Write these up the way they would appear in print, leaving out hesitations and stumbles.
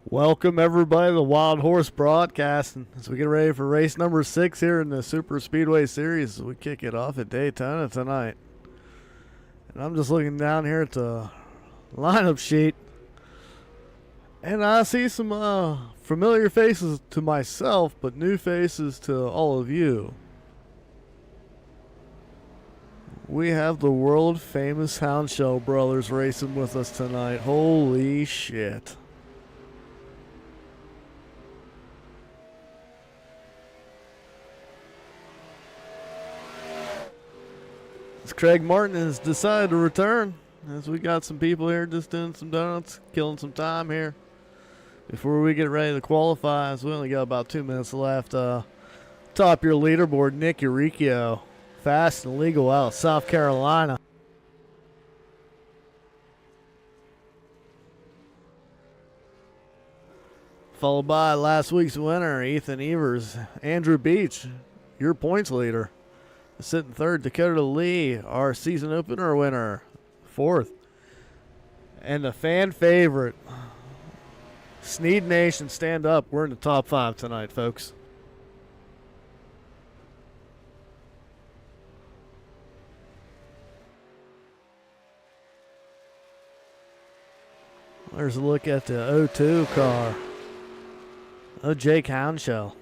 Welcome everybody to the Wild Horse Broadcasting as we get ready for race number 6 here in the Super Speedway Series. We kick it off at Daytona tonight. And I'm just looking down here at the lineup sheet, and I see some familiar faces to myself, but new faces to all of you. We have the world famous Hound Shell brothers racing with us tonight. Holy shit. Craig Martin has decided to return, as we got some people here just doing some donuts, killing some time here before we get ready to qualify, as we only got about 2 minutes left. Top your leaderboard, Nick Uricchio, fast and legal out of South Carolina. Followed by last week's winner, Ethan Evers. Andrew Beach, your points leader. Sitting third, Dakota Lee, our season opener winner, fourth. And the fan favorite, Sneed Nation, stand up. We're in the top 5 tonight, folks. There's a look at the O2 car. Oh, Jake Houndshell.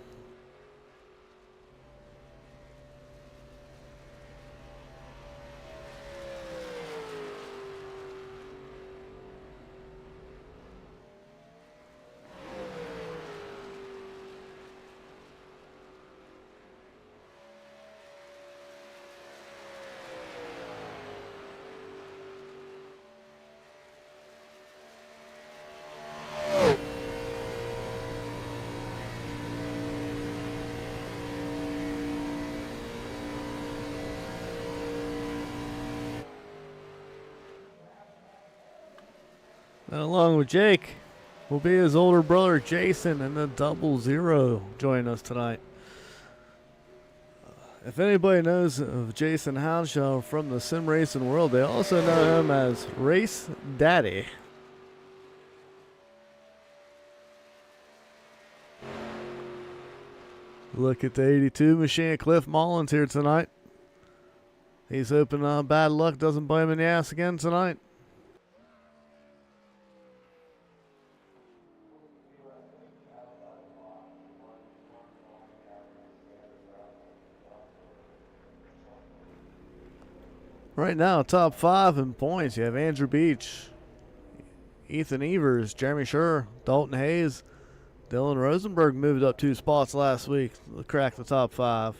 And along with Jake will be his older brother Jason and the 00 joining us tonight. If anybody knows of Jason Houndshell from the sim racing world, they also know him as Race Daddy. Look at the 82 machine, Cliff Mullins here tonight. He's hoping bad luck doesn't bite him in the ass again tonight. Right now, top 5 in points. You have Andrew Beach, Ethan Evers, Jeremy Schur, Dalton Hayes. Dylan Rosenberg moved up 2 spots last week to crack the top 5.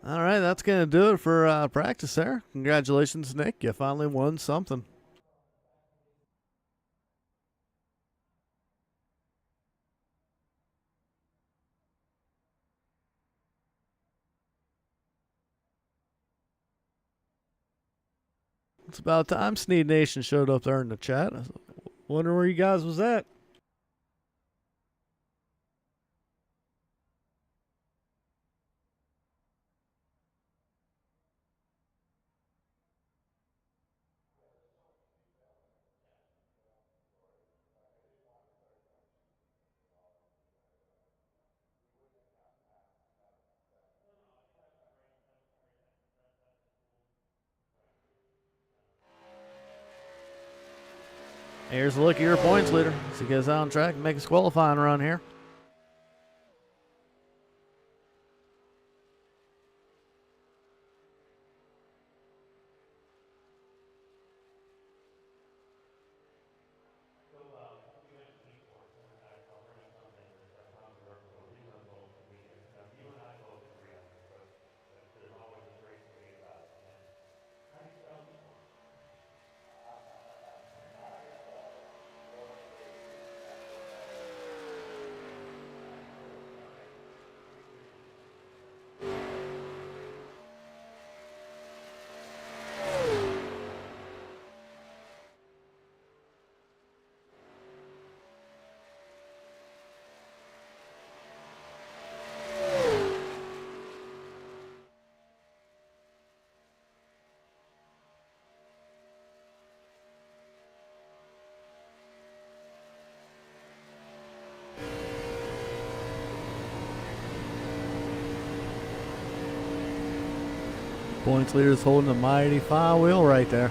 All right, that's going to do it for practice there. Congratulations, Nick. You finally won something. It's about time Sneed Nation showed up there in the chat. I wonder where you guys was at. Here's a look at your points leader. As he goes out on track and makes his qualifying run here. Points leader's holding a mighty fine wheel right there.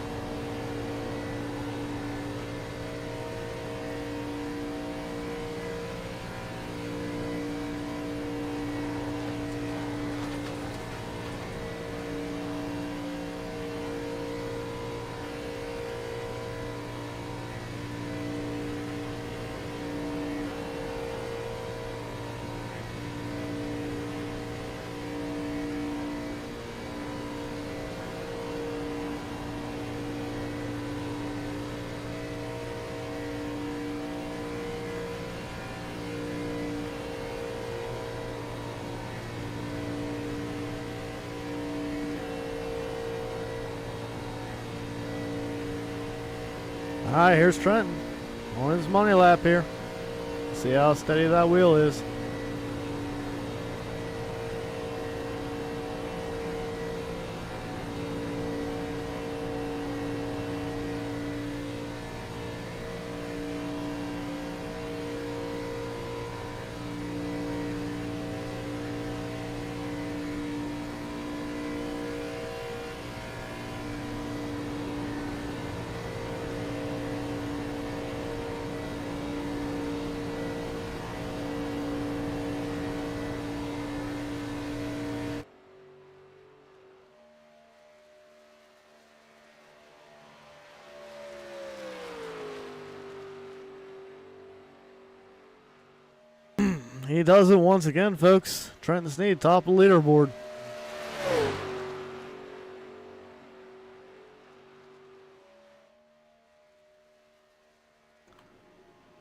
All right, here's Trenton on his money lap here. See how steady that wheel is. He does it once again, folks. Trenton Snead, top of the leaderboard.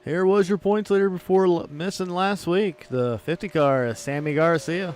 Here was your points leader before missing last week. The 50 car, Sammy Garcia.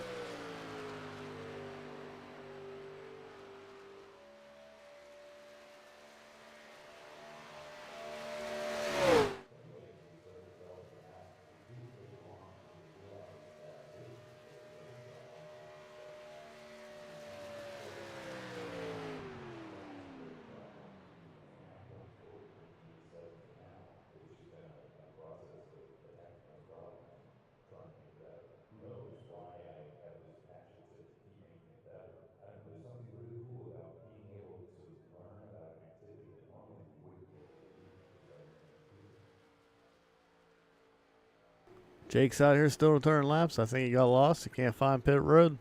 Jake's out here still returning laps. I think he got lost. He can't find pit road.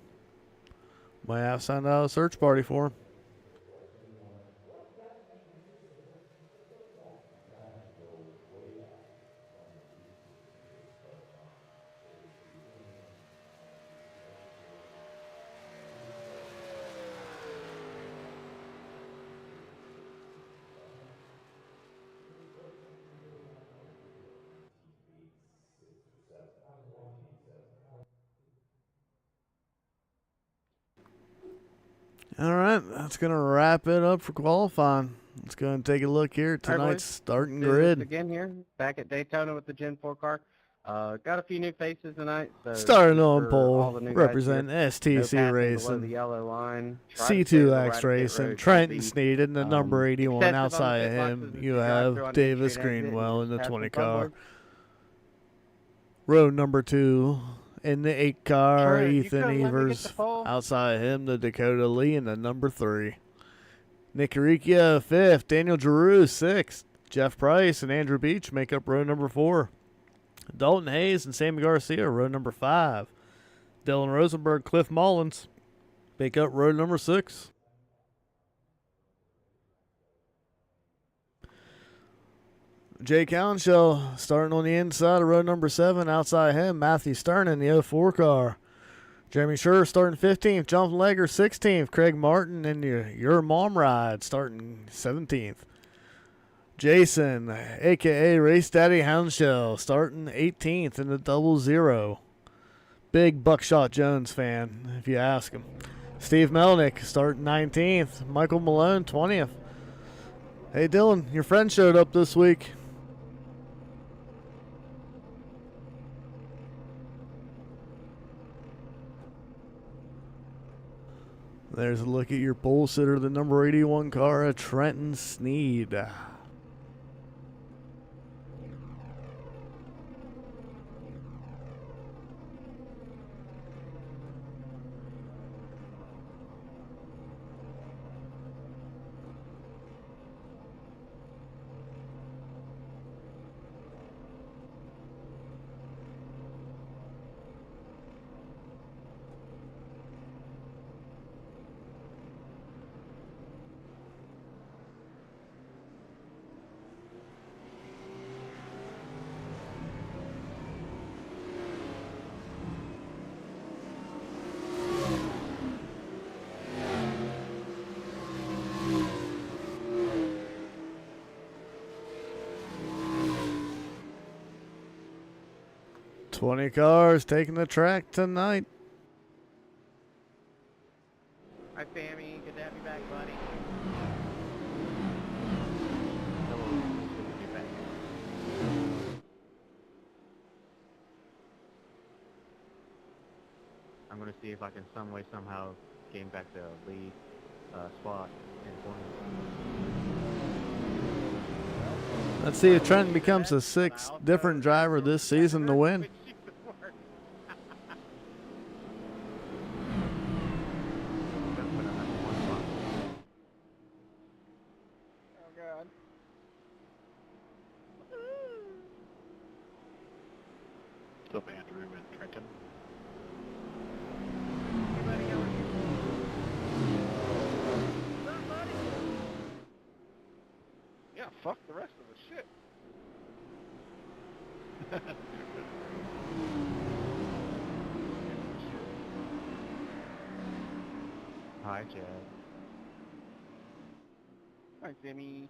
Might have to send out a search party for him. All right, that's going to wrap it up for qualifying. Let's go and take a look here at tonight's starting grid. Again here, back at Daytona with the Gen 4 car. Got a few new faces tonight. So starting on pole, representing STC Racing, the yellow line. C2X Racing, Trenton Snead in the number 81. Outside of him, you have Davis Greenwell in the 20 car. Row number 2 in the 8 car, Ethan Evers. Outside of him, the Dakota Lee in the number 3. Nick Arikia, 5th. Daniel Giroux, 6th. Jeff Price and Andrew Beach make up row number 4. Dalton Hayes and Sammy Garcia, row number 5. Dylan Rosenberg, Cliff Mullins make up row number 6. Jake Cowanshell starting on the inside of row number 7. Outside him, Matthew Stern in the 04 car. Jeremy Schur starting 15th. Jonathan Legger 16th. Craig Martin in your Mom Ride starting 17th. Jason, a.k.a. Race Daddy Houndshell, starting 18th in the 00. Big Buckshot Jones fan, if you ask him. Steve Melnick starting 19th. Michael Malone 20th. Hey, Dylan, your friend showed up this week. There's a look at your pole sitter, the number 81 car, Trenton Snead. 20 cars taking the track tonight. Hi, Sammy. Good to have you back, buddy. I'm going to see if I can some way, somehow gain back the lead spot in points. Let's see if Trent becomes the 6th different driver this season to win. Oh, God. What's up, Andrew and Trenton? Yeah, fuck the rest of the shit. Hi, Chad. Hi, Sammy.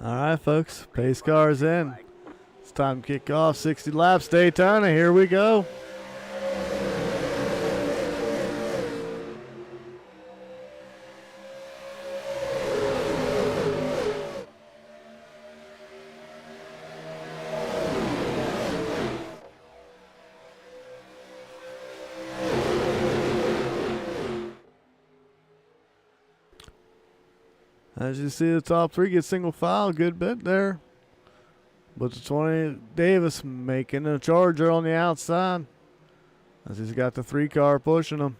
All right, folks. Pace cars in. It's time to kick off 60 laps Daytona. Here we go. As you see, the top 3 get single file. Good bit there. But the 20 Davis making a charger on the outside. As he's got the 3 car pushing him.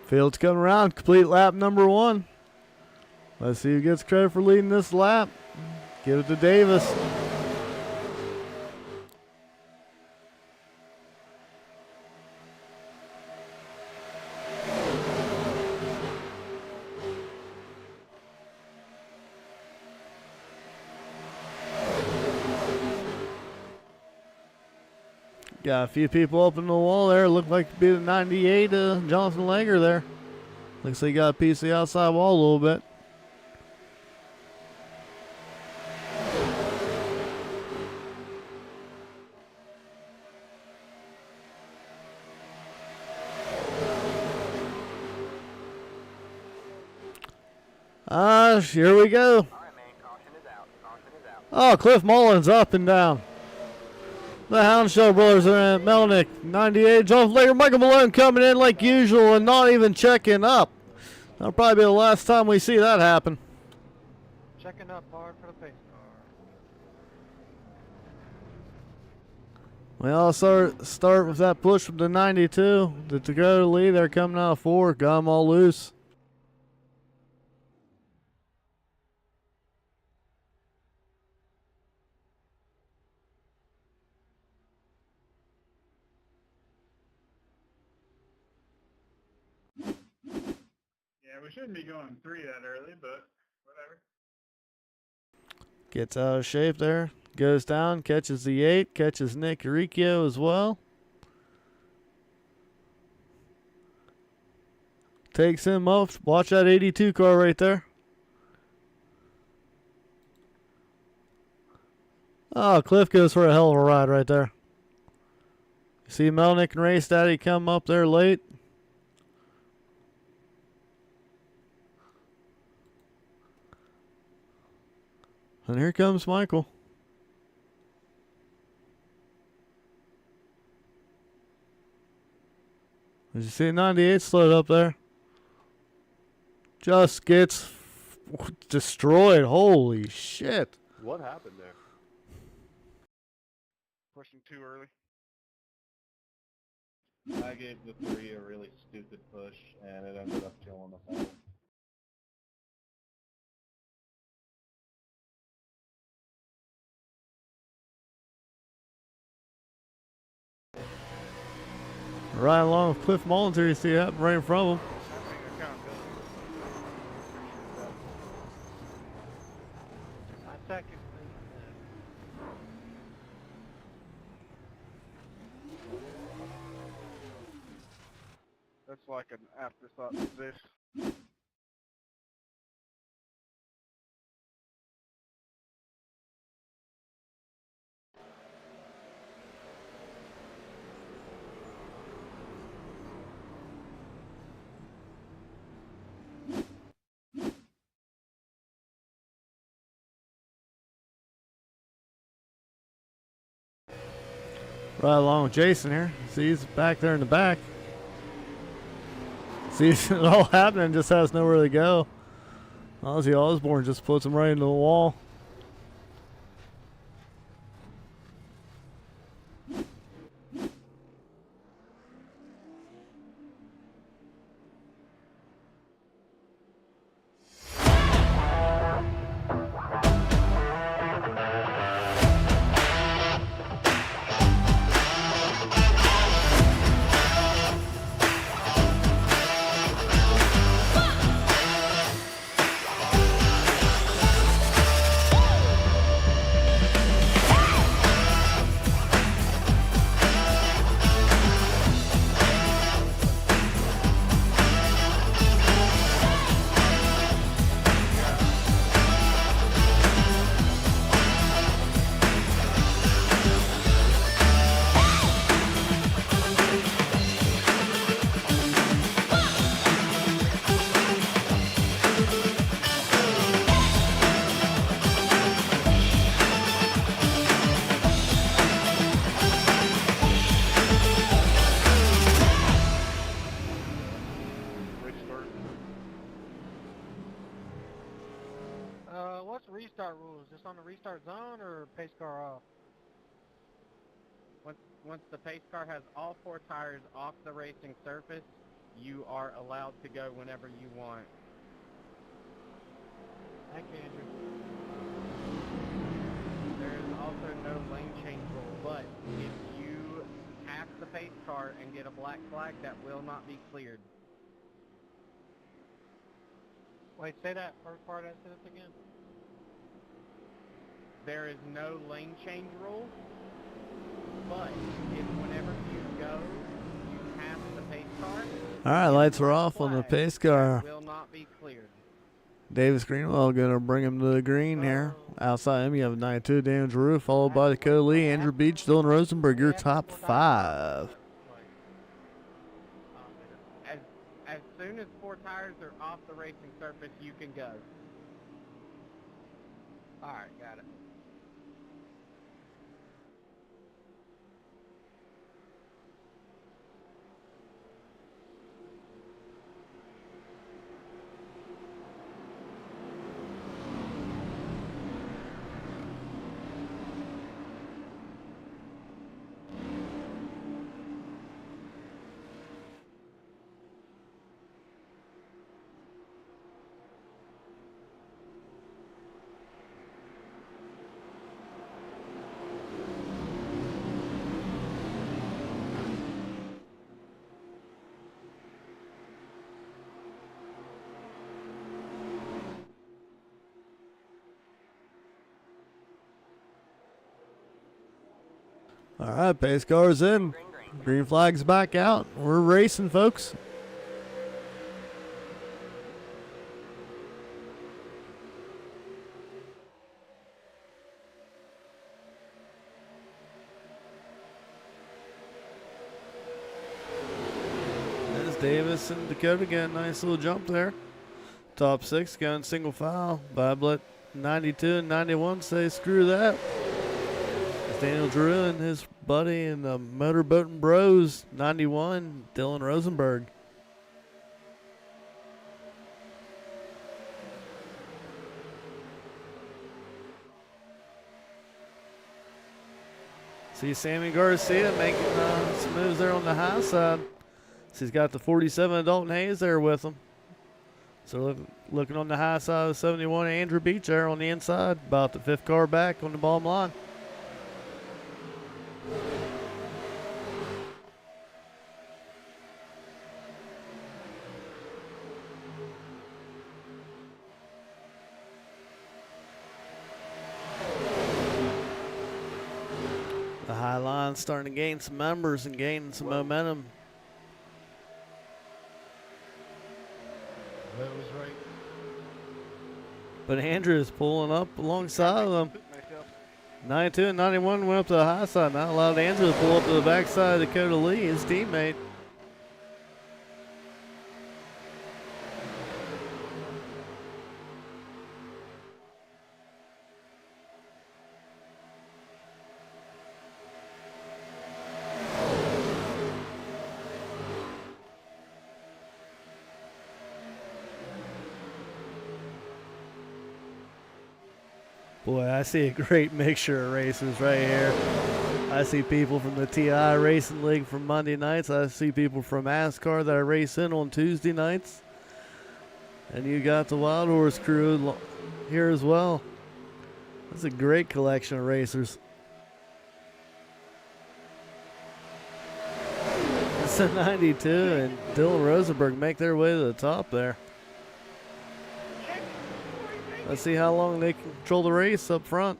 Field's coming around. Complete lap number 1. Let's see who gets credit for leading this lap. Give it to Davis. Got a few people up in the wall there. Looked like to be the 98 Jonathan Langer there. Looks like he got a piece of the outside wall a little bit. Here we go. Oh, Cliff Mullins up and down. The Hound Show brothers are at Melnick, 98. Jonathan Lager, Michael Malone coming in like usual and not even checking up. That'll probably be the last time we see that happen. Checking up hard for the pace car. We all start with that push from the 92. The Dakota lead, they're coming out of 4. Got them all loose. Yeah, we shouldn't be going 3 that early, but whatever. Gets out of shape there. Goes down, catches the 8, catches Nick Riccio as well. Takes him up. Watch that 82 car right there. Oh, Cliff goes for a hell of a ride right there. You see Melnick and Race Daddy come up there late. And here comes Michael. Did you see 98 slowed up there? Just gets destroyed. Holy shit. What happened there? Pushing too early. I gave the 3 a really stupid push, and it ended up killing us all. Right along with Cliff Mullins here, you see that right in front of him. My second. That's like an afterthought position. Right along with Jason here. See, he's back there in the back. Sees it all happening, just has nowhere to go. Ozzy Osbourne just puts him right into the wall. What's restart rules? Just on the restart zone or pace car off? Once the pace car has all 4 tires off the racing surface, you are allowed to go whenever you want. Thank you, Andrew. There is also no lane change rule, but if you pass the pace car and get a black flag, that will not be cleared. Wait, say that first part of that sentence again. There is no lane change rule, but if whenever you go, you pass the pace car. All right, lights are off on the pace car. Will not be cleared. Davis Greenwell going to bring him to the green here. Outside him, you have 92 Daniel Giroux, followed by Dakota Lee, Andrew Beach, Dylan Rosenberg, your top 5. As soon as 4 tires are off the racing surface, you can go. Alright, got it. All right, pace car's in. Green flag's back out. We're racing, folks. There's Davis and Dakota again. Nice little jump there. Top 6 going single file. Bablet 92 and 91 say screw that. Daniel Drew and his buddy in the Motorboating Bros, 91, Dylan Rosenberg. See Sammy Garcia making some moves there on the high side. So he's got the 47 Dalton Hayes there with him. So looking on the high side of 71, Andrew Beach there on the inside, about the 5th car back on the bottom line. The high line starting to gain some members and gaining some momentum. That was right. But Andrew is pulling up alongside of them. 92 and 91 went up to the high side. Now allowed Andrew to pull up to the backside of Dakota Lee, his teammate. Boy, I see a great mixture of racers right here. I see people from the TI Racing League from Monday nights. I see people from ASCAR that I race in on Tuesday nights. And you got the Wild Horse crew here as well. That's a great collection of racers. It's a 92 and Dylan Rosenberg make their way to the top there. Let's see how long they can control the race up front.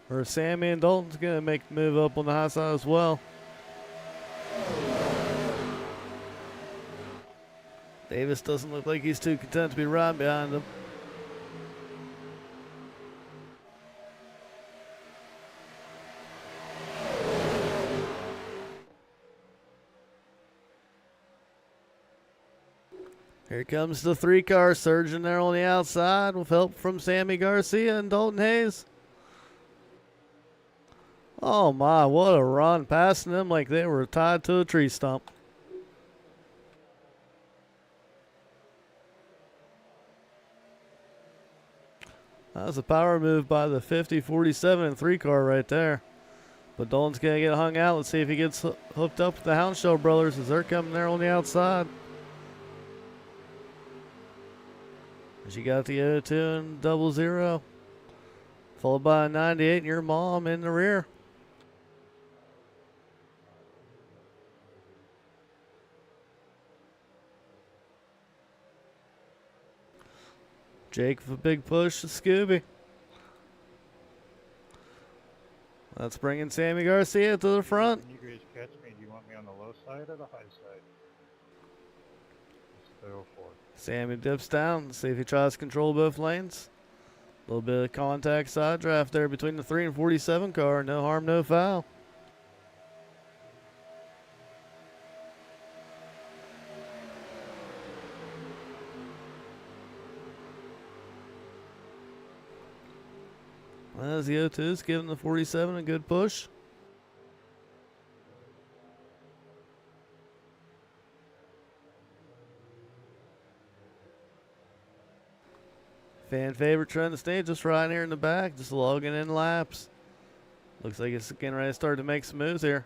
Or Sammy and Dalton's going to make the move up on the high side as well. Davis doesn't look like he's too content to be right behind him. Here comes the 3-car surging there on the outside with help from Sammy Garcia and Dalton Hayes. Oh my, what a run, passing them like they were tied to a tree stump. That was a power move by the 50, 47, and 3-car right there. But Dalton's going to get hung out. Let's see if he gets hooked up with the Houndshell brothers as they're coming there on the outside. You got the 02 and 00, followed by a 98 and your mom in the rear. Jake with a big push to Scooby. That's bringing Sammy Garcia to the front. Can you guys catch me? Do you want me on the low side or the high side? Let's go for it. Sammy dips down, see if he tries to control both lanes. A little bit of contact side draft there between the 3 and 47 car. No harm, no foul. As the 02's giving the 47 a good push. Fan favorite trying to stay just right here in the back, just logging in laps. Looks like it's getting ready to start to make some moves here.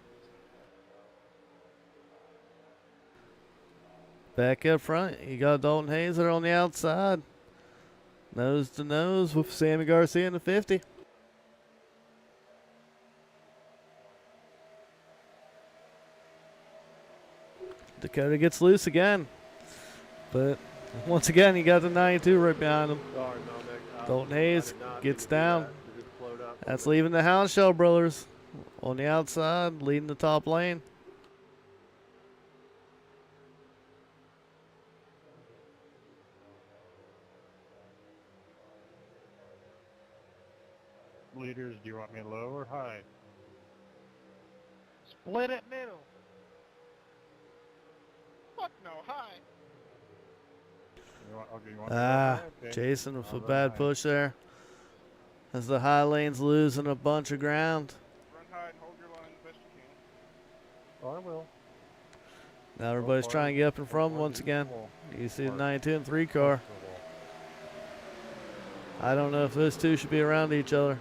Back up front, you got Dalton Hayes there on the outside. Nose to nose with Sammy Garcia in the 50. Dakota gets loose again. But once again, you got the 92 right behind him. Dalton Hayes gets down. That's leaving the Houndshell brothers on the outside, leading the top lane. Leaders, do you want me low or high? Split it middle. Fuck no, high. You want me high? Okay. Jason with I'll a run bad high. push there. As the high lane's losing a bunch of ground. Run high and hold your line the best you can. Oh, I will. Now everybody's for trying it. to get up in Go front for it. once Use again. the wall. You see the For it. 92 and 3 car. Go for the wall. I don't know if those two should be around each other.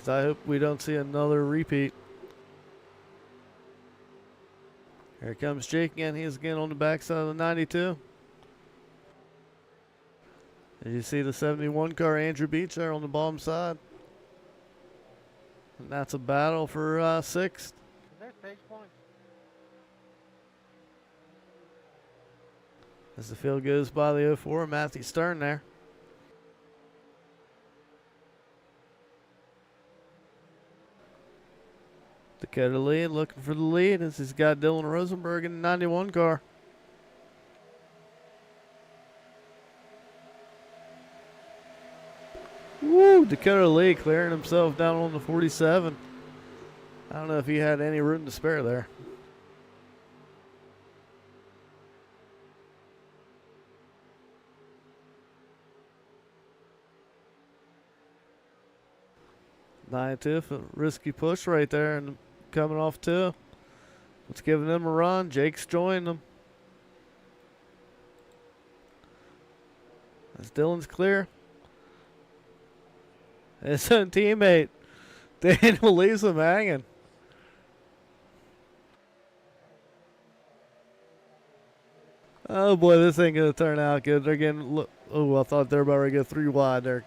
because I hope we don't see another repeat. Here comes Jake again. He's again on the backside of the 92. And you see the 71 car, Andrew Beach, there on the bottom side. And that's a battle for sixth. Is there stage points? As the field goes by the 04, Matthew Stern there. Dakota Lee looking for the lead as he's got Dylan Rosenberg in the 91 car. Woo! Dakota Lee clearing himself down on the 47. I don't know if he had any room to spare there. Nine two, a risky push right there, and coming off two. It's giving them a run. Jake's joining them. As Dylan's clear. His own teammate, Daniel, leaves him hanging. Oh boy, this ain't gonna turn out good. They're getting, look, oh, I thought they were about to go 3 wide there.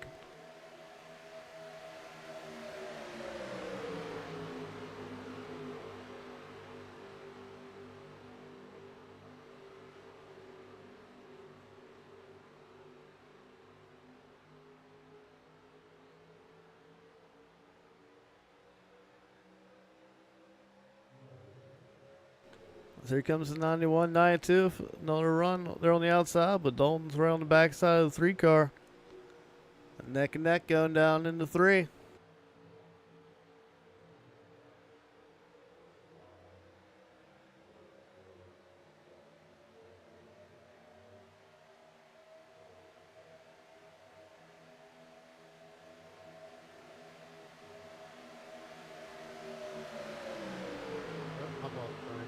So here comes the 91, 92, another run. They're on the outside, but Dalton's right on the backside of the 3 car. Neck and neck going down into 3. Oh, my ball's fine.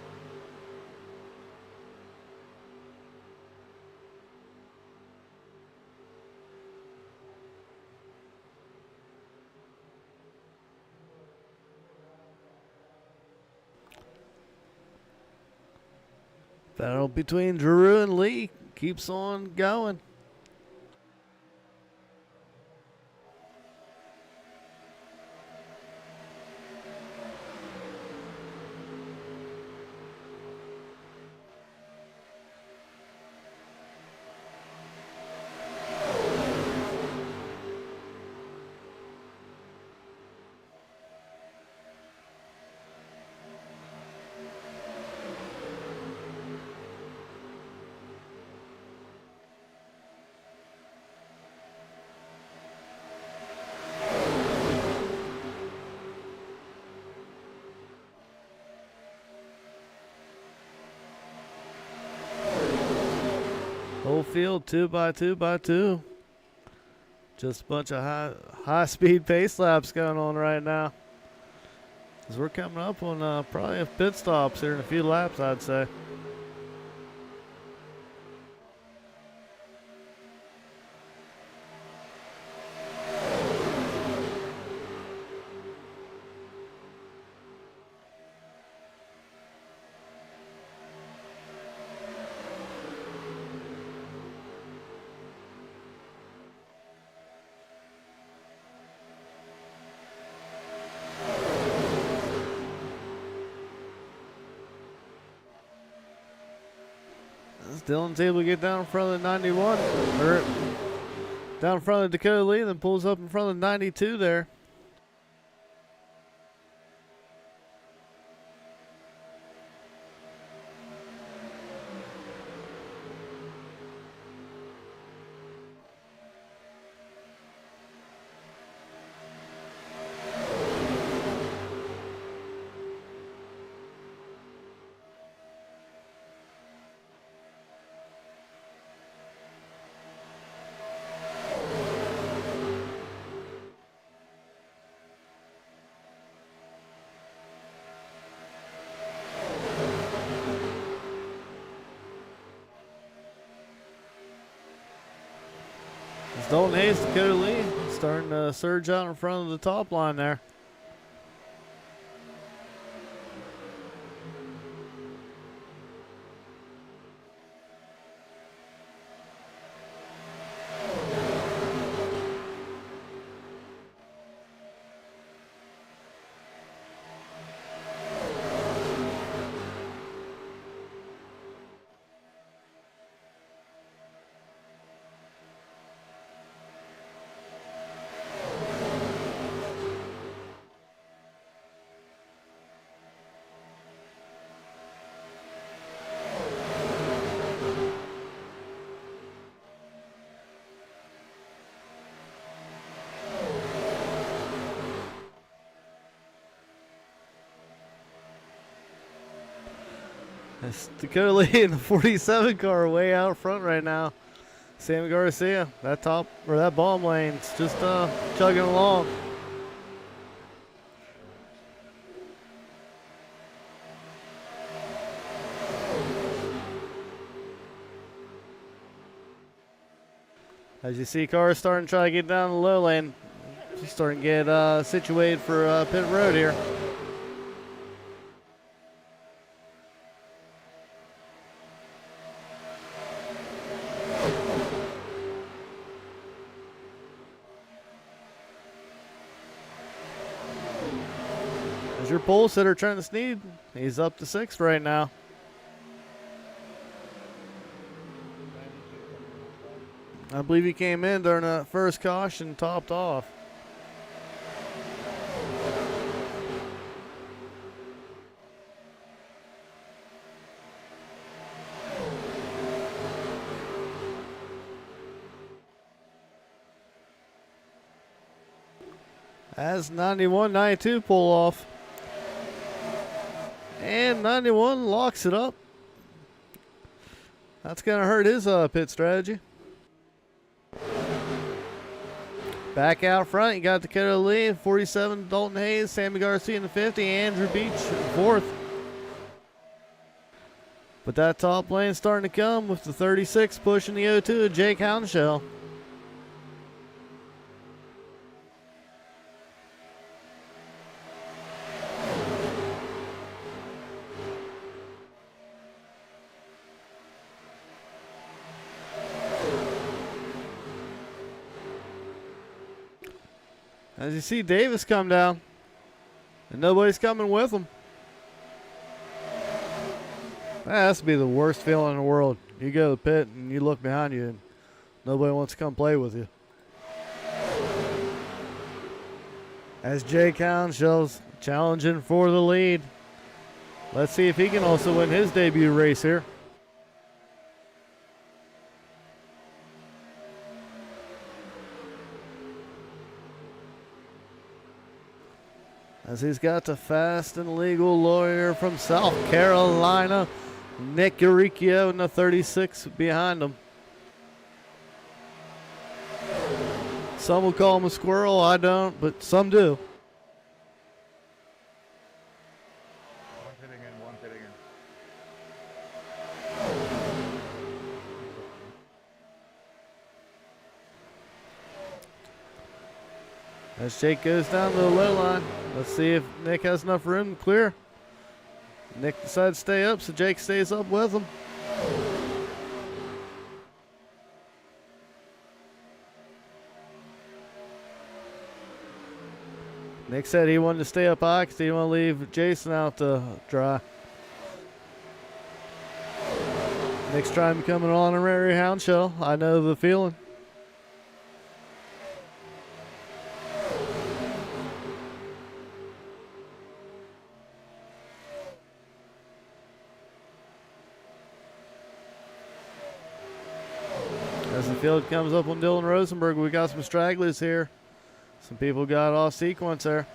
Battle between Drew and Lee keeps on going. Whole field 2 by 2 by 2. Just a bunch of high speed pace laps going on right now. As we're coming up on probably pit stops here in a few laps, I'd say. As Dylan's able to get down in front of the 91, or down in front of Dakota Lee, then pulls up in front of the 92 there. Dalton Hayes, Dakota Lee, starting to surge out in front of the top line there. That's Dakota Lee in the 47 car way out front right now. Sammy Garcia, that top or that bomb lane's just chugging along. As you see, cars starting to try to get down the low lane. Just starting to get situated for pit road here. As your pole sitter, Trent Sneed, he's up to 6th right now. I believe he came in during that first caution, topped off. As 91, 92 pull off. And 91 locks it up. That's going to hurt his pit strategy. Back out front, you got Dakota Lee in 47, Dalton Hayes, Sammy Garcia in the 50, Andrew Beach in 4th. But that top lane starting to come with the 36 pushing the O2 of Jake Houndshell. As you see Davis come down, and nobody's coming with him. That has to be the worst feeling in the world. You go to the pit and you look behind you and nobody wants to come play with you. As Jake Houndshell's challenging for the lead. Let's see if he can also win his debut race here. As he's got the fast and legal lawyer from South Carolina, Nick Uricchio in the 36 behind him. Some will call him a squirrel, I don't, but some do. One pitting in, one pitting in. As Jake goes down to the low line, let's see if Nick has enough room to clear. Nick decides to stay up, so Jake stays up with him. Nick said he wanted to stay up high because he didn't want to leave Jason out to dry. Nick's trying to become an honorary Houndshell. I know the feeling. As the field comes up on Dylan Rosenberg, we got some stragglers here. Some people got off sequence there.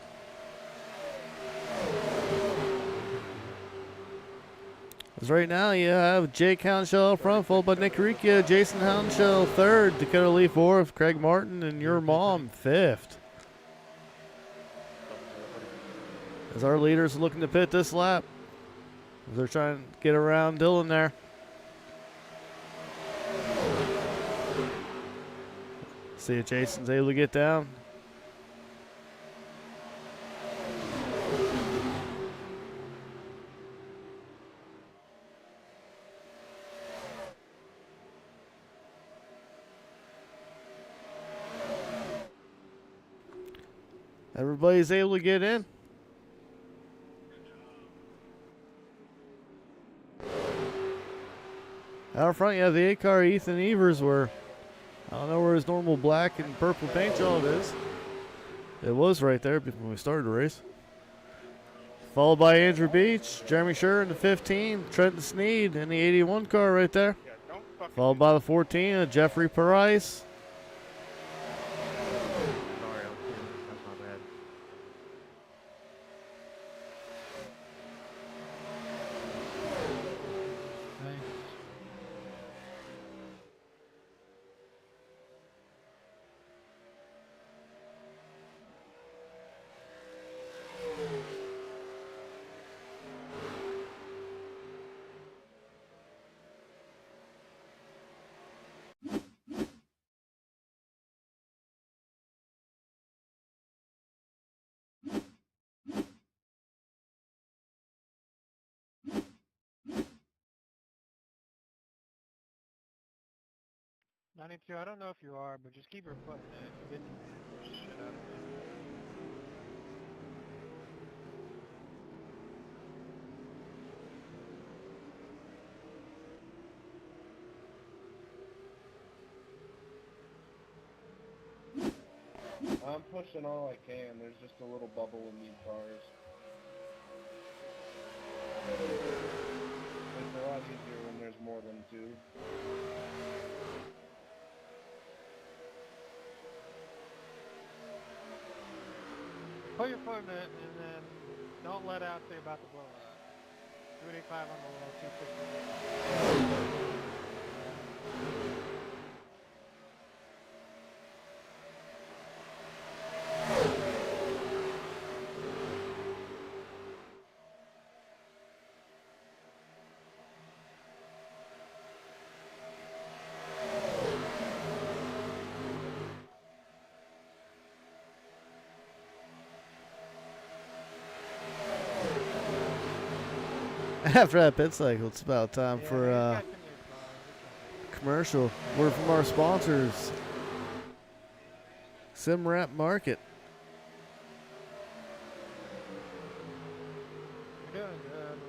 As right now you have Jake Houndshell up front, followed by Nick Uricchio, Jason Houndshell 3rd, Dakota Lee 4th, Craig Martin, and your mom 5th. As our leaders looking to pit this lap. As they're trying to get around Dylan there. See if Jason's able to get down. Everybody's able to get in. Out front, you have the 8-car Ethan Evers, where I don't know where his normal black and purple paint job is. It was right there when we started the race. Followed by Andrew Beach, Jeremy Scher in the 15, Trenton Sneed in the 81 car right there. Yeah, don't fucking Followed by the 14, Jeffrey Price. Sorry, that's my bad. 92, I don't know if you are, but just keep your foot in it. If you didn't, push the shit out of it. I'm pushing all I can. There's just a little bubble in these bars. It's a lot easier when there's more than two. Put your foot in it, and then don't let out till you're about to blow up. 285 on the low, 260. After that pit cycle, it's about time Yeah, for he's got too many cars. commercial. Word from our sponsors, SimWrap Market. You're doing good.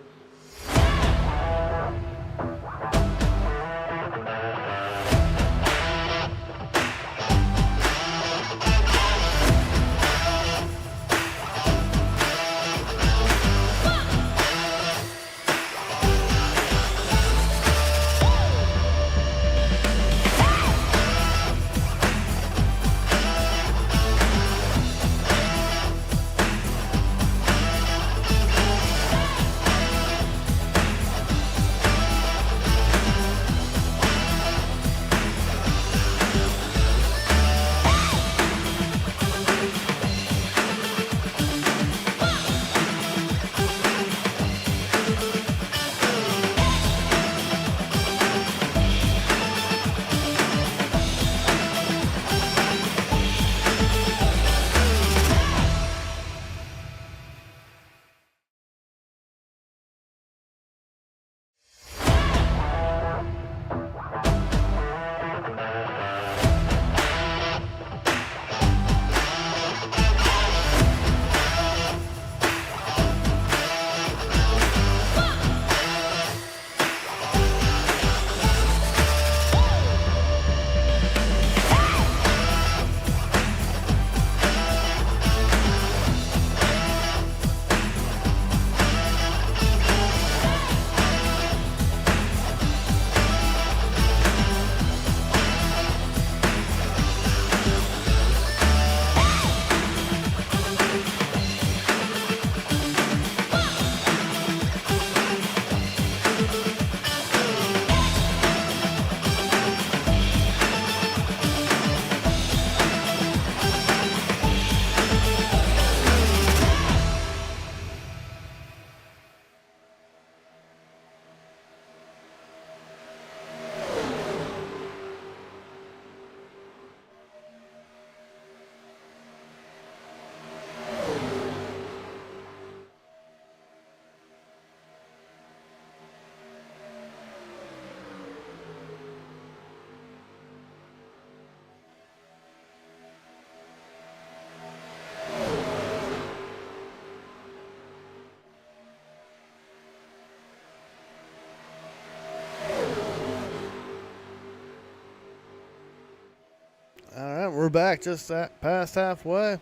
All right, we're back just past halfway.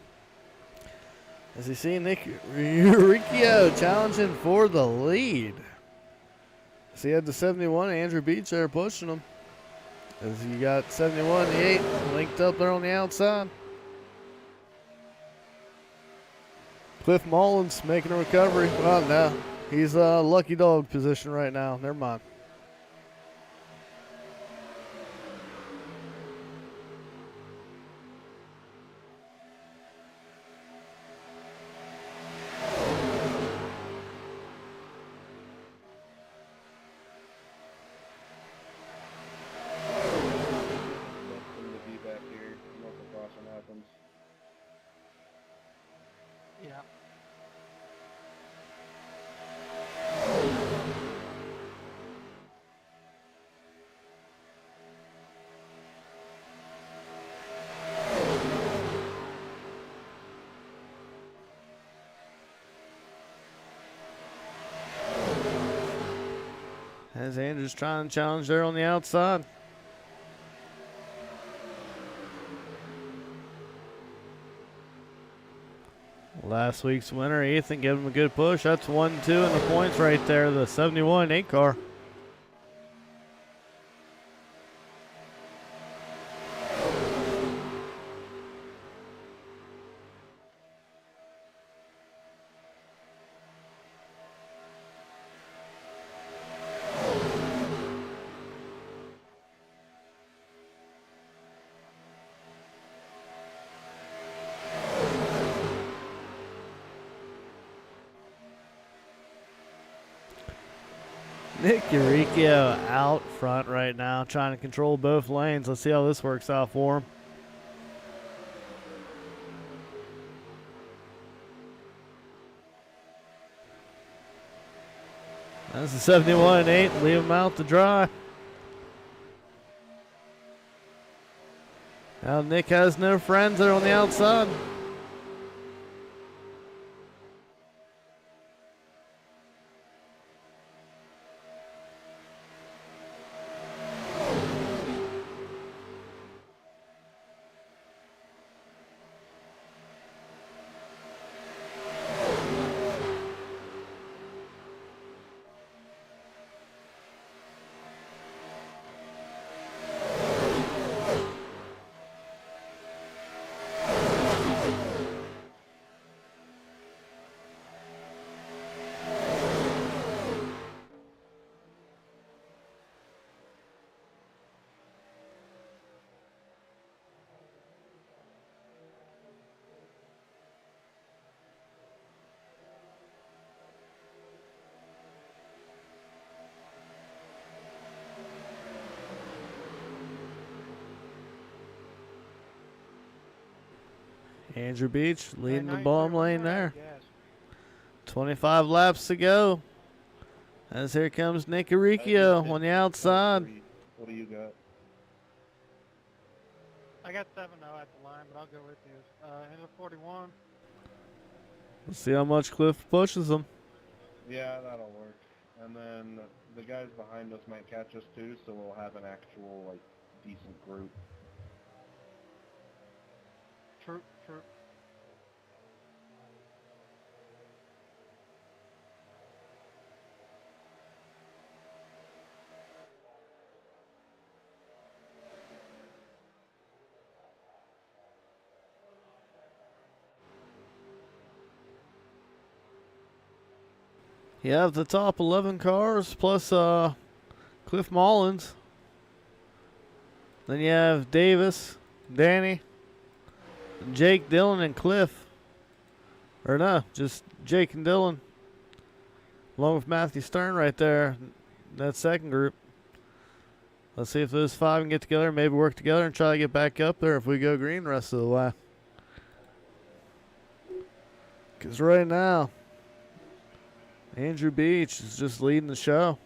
As you see, Nick Riccio challenging for the lead. So he had the 71, Andrew Beach there pushing him. As you got 71, the 8 linked up there on the outside. Cliff Mullins making a recovery. Well, no, he's lucky dog position right now. Never mind. Destined to be back here once the caution happens. Yeah. As Andrew's trying to challenge there on the outside. Last week's winner, Ethan, gave him a good push. That's 1-2 in the points right there, the 71-8 car. Nick Uricchio out front right now, trying to control both lanes. Let's see how this works out for him. That's the 71-8. Leave him out to dry. Now Nick has no friends there on the outside. Andrew Beach leading the bottom lane there. 25 laps to go. As here comes Nick Uricchio on the outside. What do you got? I got 7-0 at the line, but I'll go with you. End of 41. Let's see how much Cliff pushes him. Yeah, that'll work. And then the guys behind us might catch us too, so we'll have an actual, like, decent group. True. You have the top 11 cars plus Cliff Mullins. Then you have Davis, Danny, Jake, Dillon, and Cliff. Or no, just Jake and Dillon. Along with Matthew Stern right there. That second group. Let's see if those 5 can get together, maybe work together and try to get back up there if we go green the rest of the way. Because right now, Andrew Beach is just leading the show.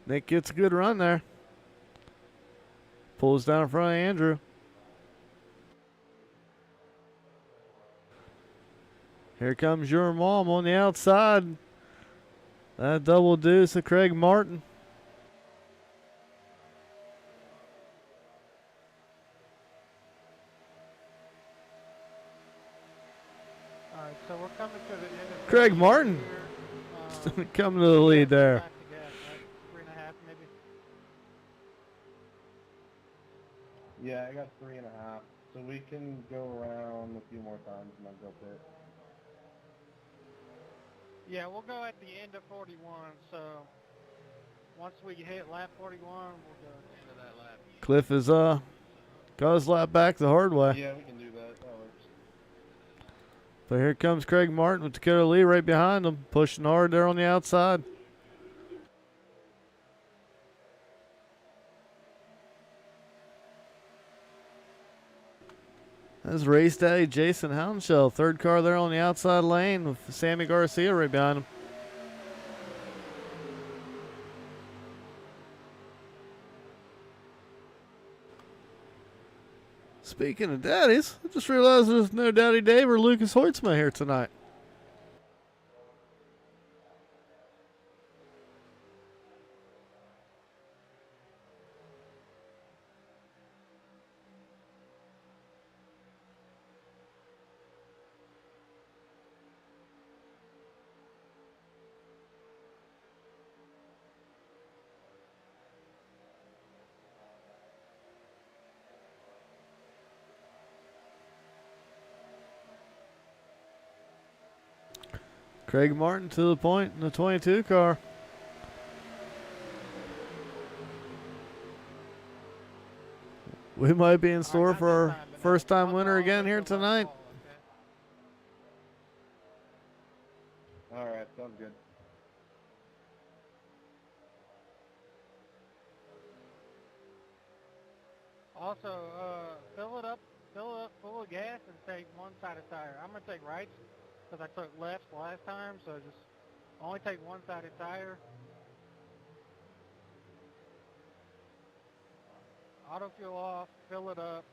Nick gets a good run there. Pulls down in front of Andrew. Here comes your mom on the outside. That double deuce of Craig Martin. All right, so we're coming to the end of Craig Martin here. coming to the lead there. Back to gas, like 3.5 maybe. Yeah, I got 3.5. So we can go around a few more times and then go pit. Yeah, we'll go at the end of 41. So once we hit lap 41, we'll go at the end of that lap. Cliff is got his lap back the hard way. Yeah, we can do that. That works. But here comes Craig Martin with Dakota Lee right behind him, pushing hard there on the outside. That's race daddy Jason Hounshell. Third car there on the outside lane with Sammy Garcia right behind him. Speaking of daddies, I just realized there's no Daddy Dave or Lucas Hoitzma here tonight. Craig Martin to the point in the 22 car. We might be in store for our first time winner again here tonight. All right, sounds good. Also, fill it up full of gas and take one side of tire. I'm gonna take rights because I took lefts last time, so just only take one sided tire. Auto fuel off, fill it up,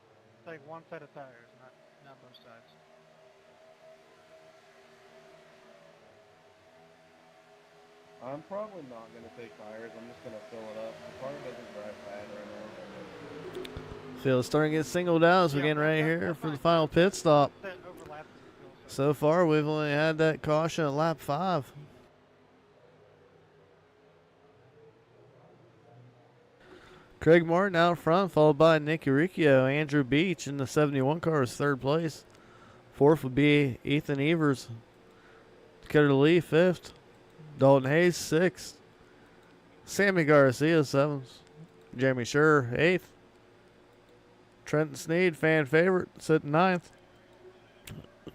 take one set of tires, not both sides. I'm probably not going to take tires. I'm just going to fill it up. The car doesn't drive bad right now. Field's starting to get singled out as we're getting ready here for the final pit stop. So far, we've only had that caution at lap 5. Craig Martin out front, followed by Nicky Riccio. Andrew Beach in the 71 car is third place. Fourth would be Ethan Evers. Dakota Lee, fifth. Dalton Hayes, sixth. Sammy Garcia, seventh. Jeremy Scher, eighth. Trenton Sneed, fan favorite, sitting ninth.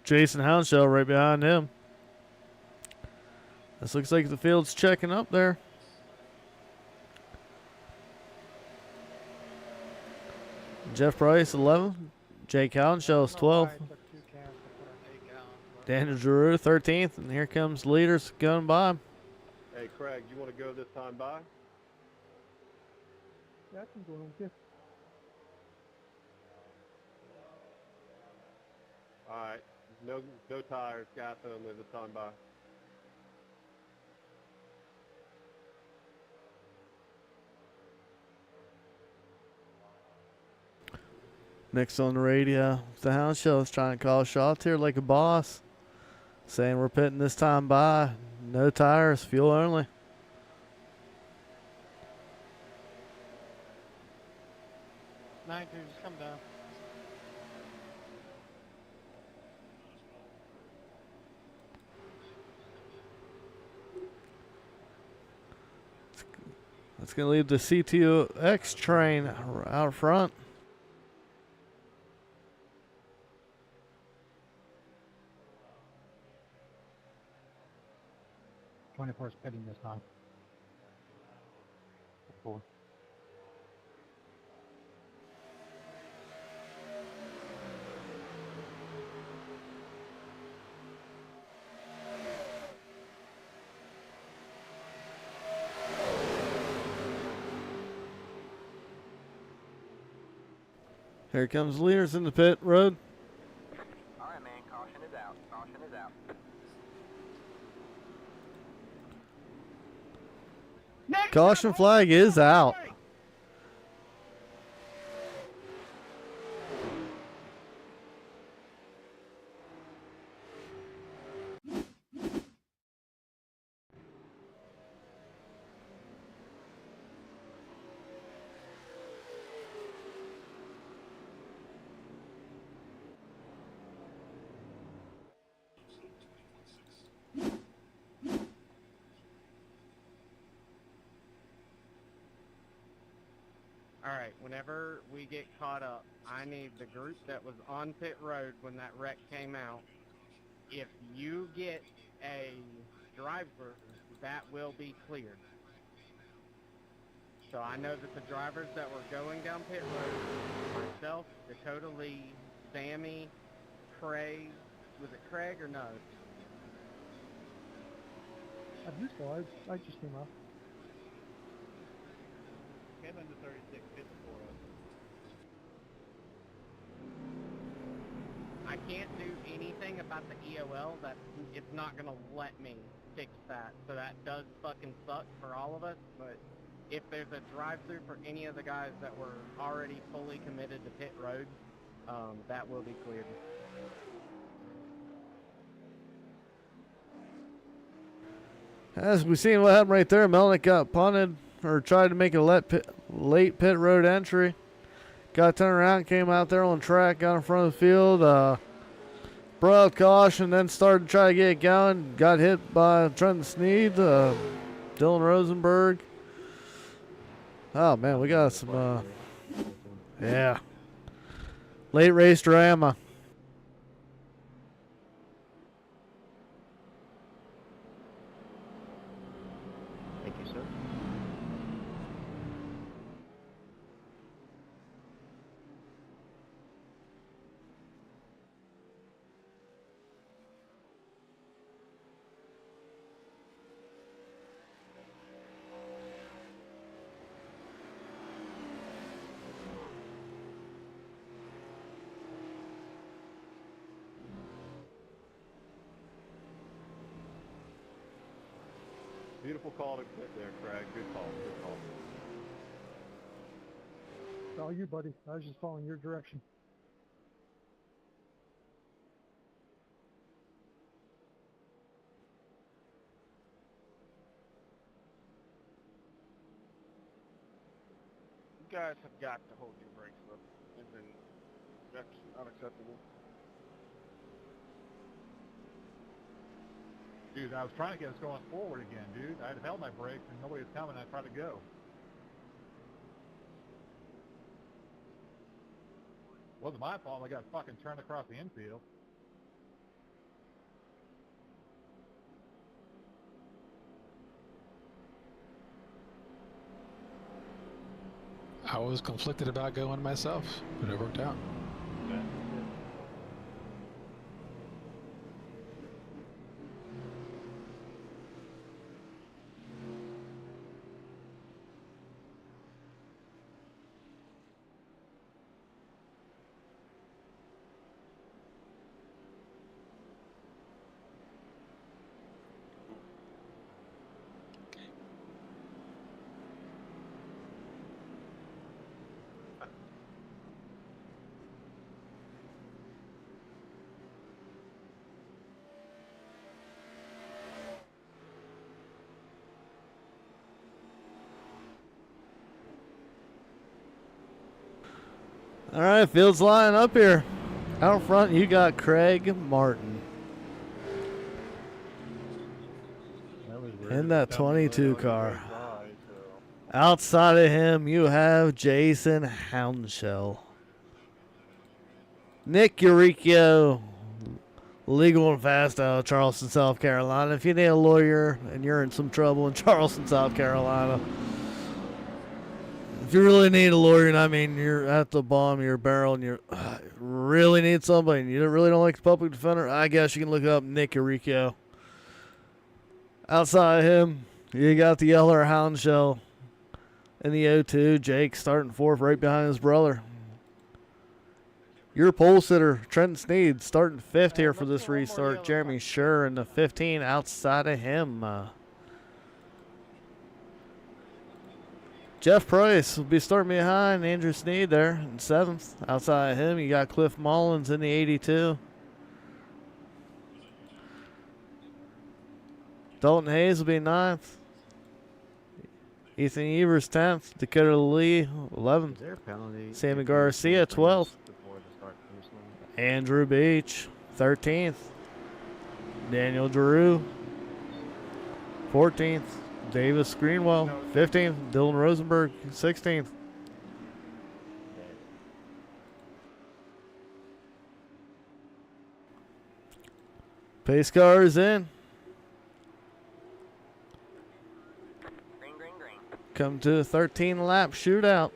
Jason Hounshell right behind him. This looks like the field's checking up there. Jeff Price, 11th. Jake Hounshell is 12th. Daniel Giroux, 13th. And here comes leaders going by. Hey, Craig, you want to go this time by? Yeah, I can go with you. All right. No tires, gas only this time by. Next on the radio, the Hounshell is trying to call shots here like a boss. Saying we're pitting this time by. No tires, fuel only. Nine two, just come down. That's going to leave the CTOX train out front. '24 is pitting this time. Cool. Here comes leaders in the pit road. All right, man. Caution is out. Caution is out. Caution flag is out. Alright, whenever we get caught up, I need the group that was on pit road when that wreck came out. If you get a driver, that will be cleared. So I know that the drivers that were going down pit road, myself, Dakota Lee, Sammy, Craig, was it Craig or no? I think so. I just came up. Came into 36 hit for us. I can't do anything about the EOL. That it's not gonna let me fix that. So that does fucking suck for all of us. But if there's a drive-through for any of the guys that were already fully committed to pit road, that will be cleared. As we seen what happened right there, Melnick got punted or tried to make a late pit road entry. Got turned around, came out there on track, got in front of the field, brought out caution, then started to try to get it going. Got hit by Trenton Sneed, Dylan Rosenberg. Oh man, we got some, yeah, late race drama. Thank you, sir. Beautiful call to quit there, Craig. Good call. Good call. It's all you, buddy. I was just following your direction. You guys have got to hold your brakes up. That's unacceptable. Dude, I was trying to get us going forward again, dude. I had held my brakes and nobody was coming. I tried to go. Wasn't my fault. I got fucking turned across the infield. I was conflicted about going myself, but it worked out. All right, field's lining up here. Out front, you got Craig Martin in that 22 car. Outside of him, you have Jason Houndshell. Nick Uricchio, legal and fast out of Charleston, South Carolina. If you need a lawyer and you're in some trouble in Charleston, South Carolina, if you really need a lawyer, and I mean you're at the bottom of your barrel and you really need somebody and you really don't like the public defender, I guess you can look up Nick Uricchio. Outside of him, you got the Yeller Houndshell in the O2. Jake starting fourth right behind his brother. Your pole sitter, Trenton Sneed, starting fifth here for this restart. Jeremy Schur in the 15 outside of him. Jeff Price will be starting behind Andrew Sneed there in seventh. Outside of him, you got Cliff Mullins in the 82. Dalton Hayes will be ninth. Ethan Evers 10th. Dakota Lee 11th. Sammy Garcia 12th. Andrew Beach 13th. Daniel Drew 14th. Davis Greenwell 15th. Dylan Rosenberg 16th. Pace car is in. Green. Come to a 13-lap shootout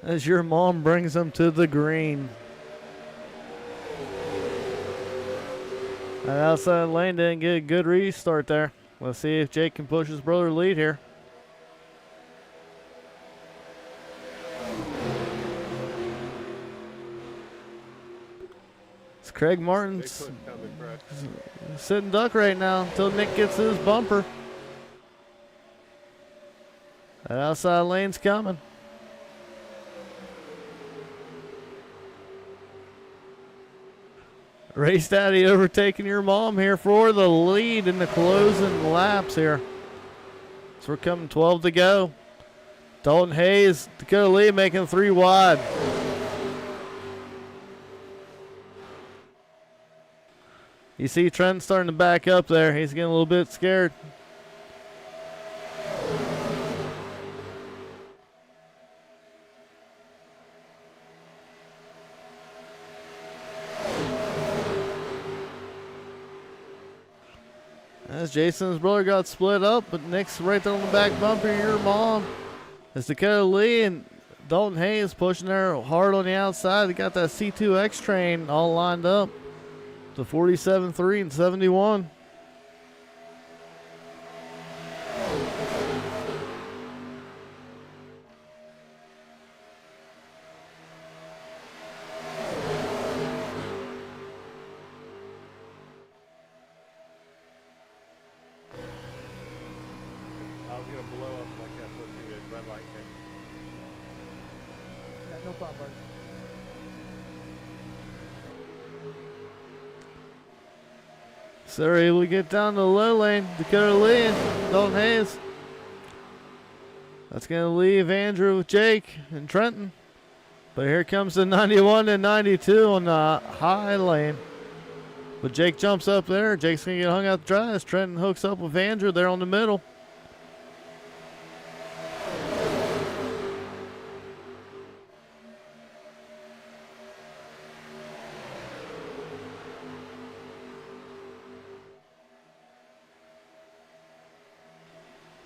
as your mom brings them to the green. That outside lane didn't get a good restart there. Let's see if Jake can push his brother lead here. It's Craig Martin's sitting duck right now until Nick gets his bumper. That outside lane's coming. Race Daddy overtaking your mom here for the lead in the closing laps here. So we're coming 12 to go. Dalton Hayes, Dakota Lee making 3 wide. You see Trent starting to back up there. He's getting a little bit scared. As Jason's brother got split up, but Nick's right there on the back bumper. Your mom. As Dakota Lee and Dalton Hayes pushing there hard on the outside. They got that C2X train all lined up to 47.3 and 71. I was gonna blow up like that pushing a red light thing. Yeah, no problem, buddy. So they're able to get down to the low lane. Dakota Lee and Dalton Hayes. That's going to leave Andrew with Jake and Trenton. But here comes the 91 and 92 on the high lane. But Jake jumps up there. Jake's going to get hung out to dry as Trenton hooks up with Andrew there on the middle.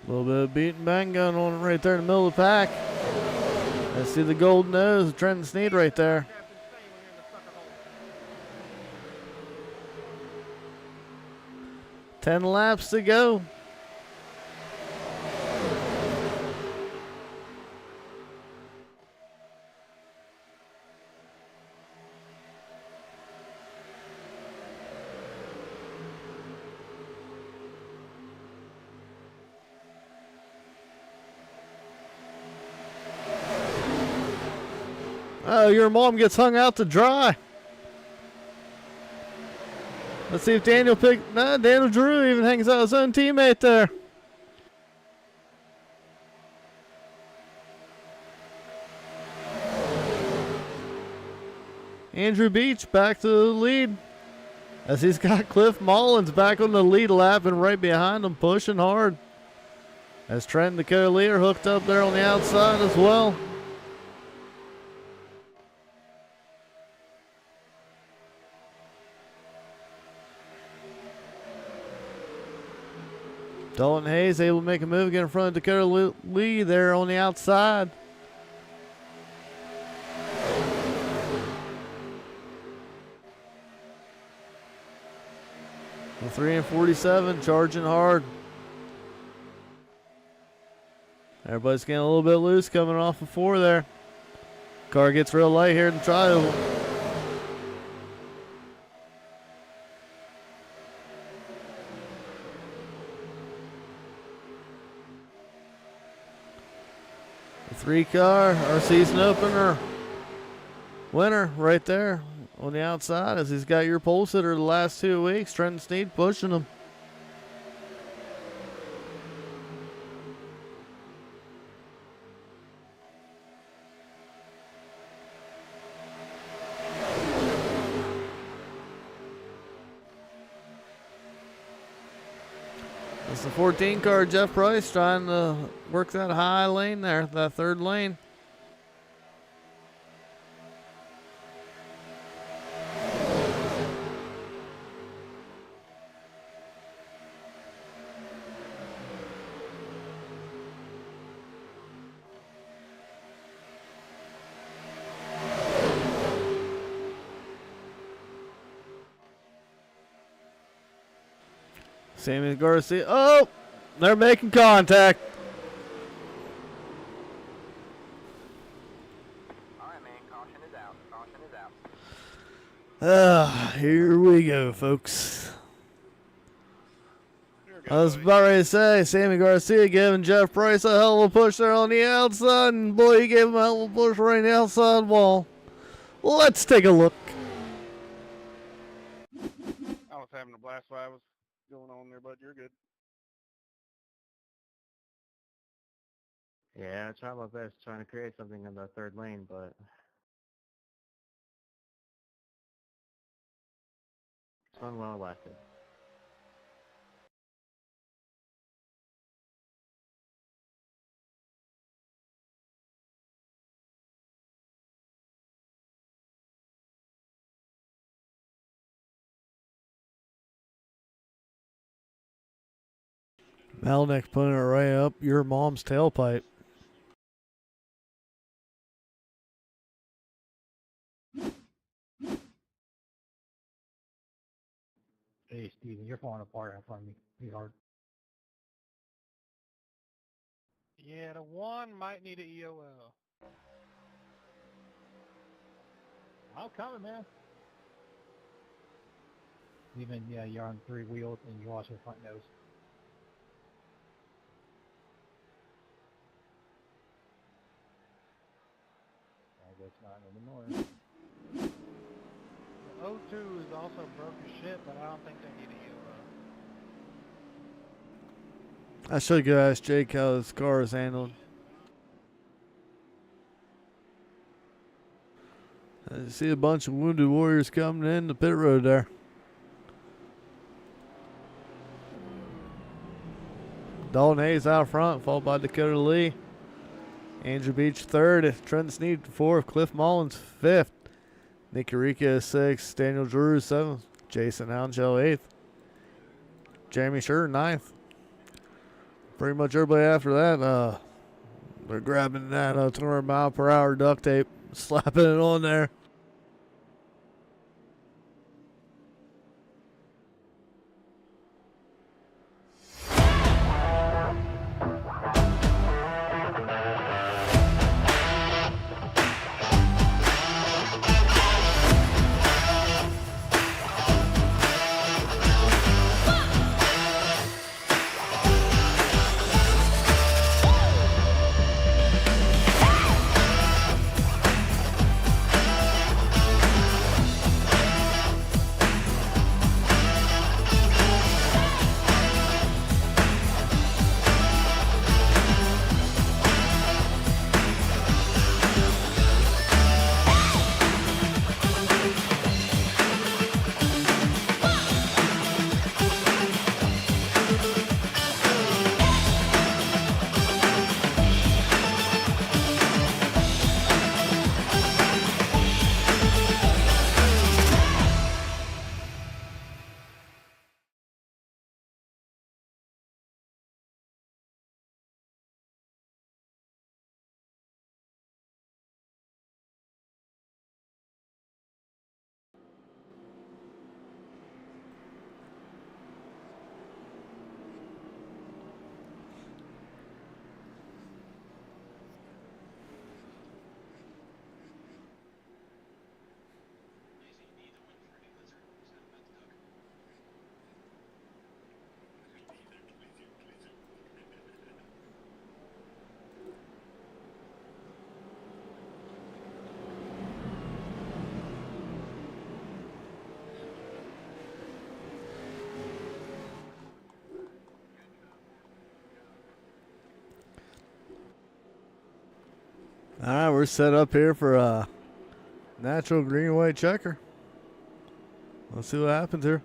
A little bit of beat and bang going on right there in the middle of the pack. I see the gold nose of Trenton Snead right there. 10 laps to go. Oh, your mom gets hung out to dry. Let's see if Daniel Daniel Drew even hangs out his own teammate there. Andrew Beach back to the lead as he's got Cliff Mullins back on the lead lap and right behind him pushing hard. As Trent and Dakota Lee are hooked up there on the outside as well. Dalton Hayes able to make a move, get in front of Dakota Lee there on the outside. The 3 and 47 charging hard. Everybody's getting a little bit loose coming off of 4 there. Car gets real light here in the trioval. The 3-car, our season opener winner right there on the outside as he's got your pole sitter the last 2 weeks. Trenton Snead pushing him. It's the 14 car, Jeff Price, trying to work that high lane there, that third lane. Sammy Garcia. Oh, they're making contact. All right, man. Caution is out. Caution is out. Here we go, folks. You're good, I was buddy. about ready to say, Sammy Garcia giving Jeff Price a hell of a push there on the outside, and boy, he gave him a hell of a push right in the outside wall. Let's take a look. I was having a blast while I was going on there, bud. You're good. Yeah, I tried my best trying to create something in the third lane, but fun while it lasted. Melnick putting it right up your mom's tailpipe. Hey, Steven, you're falling apart in front of me. Be hard. Yeah, the one might need a EOL. I'm coming, man. Even, yeah, you're on 3 wheels and you lost your front nose. I guess not anymore. The O2 is also broke as shit, but I don't think they need a EOL. I should go ask Jake how his car is handled. I see a bunch of wounded warriors coming in the pit road there. Dalton Hayes out front, followed by Dakota Lee. Andrew Beach third, Trent Sneed fourth, Cliff Mullins fifth, Nick Rica sixth, Daniel Drew seventh, Jason Angel eighth, Jamie Scher ninth. Pretty much everybody after that, they're grabbing that 200-mile-per-hour duct tape, slapping it on there. All right, we're set up here for a natural green and white checker. Let's see what happens here.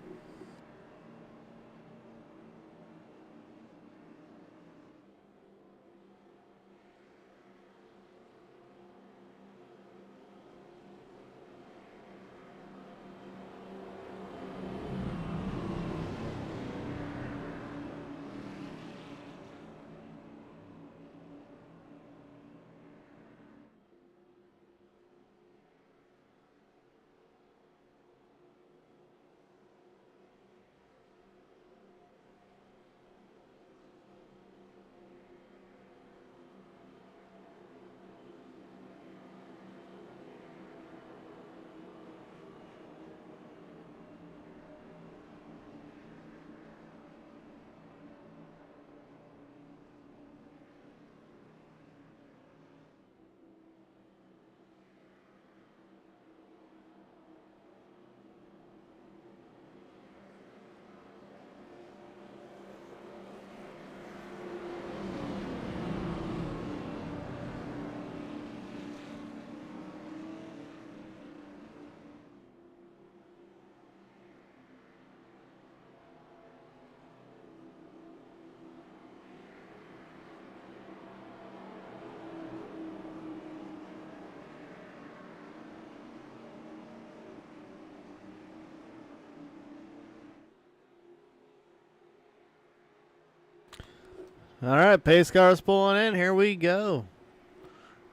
All right, pace cars pulling in. Here we go.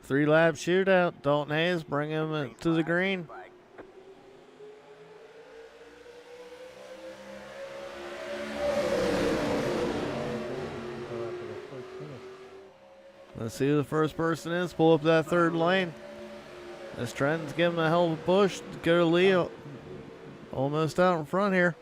3-lap shootout. Dalton Hayes bring him to the green. Flag. Let's see who the first person is. Pull up that third lane. This Trenton's giving him a hell of a push. Go to Leo. Almost out in front here.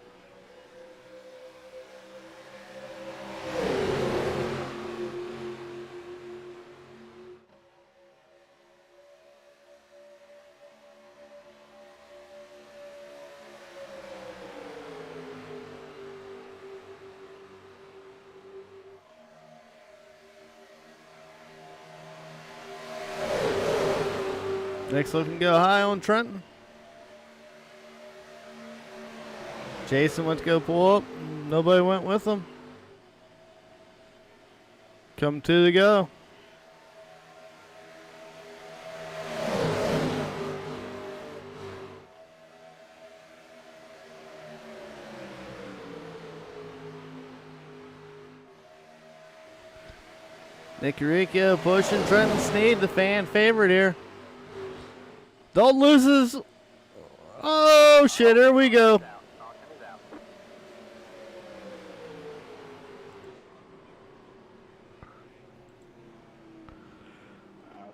Next looking go high on Trenton. Jason went to go pull up. Nobody went with him. Come to the go. Nicky Riccio pushing Trenton Sneed, the fan favorite here. Dalton loses. Oh, shit, here we go. Caution is out.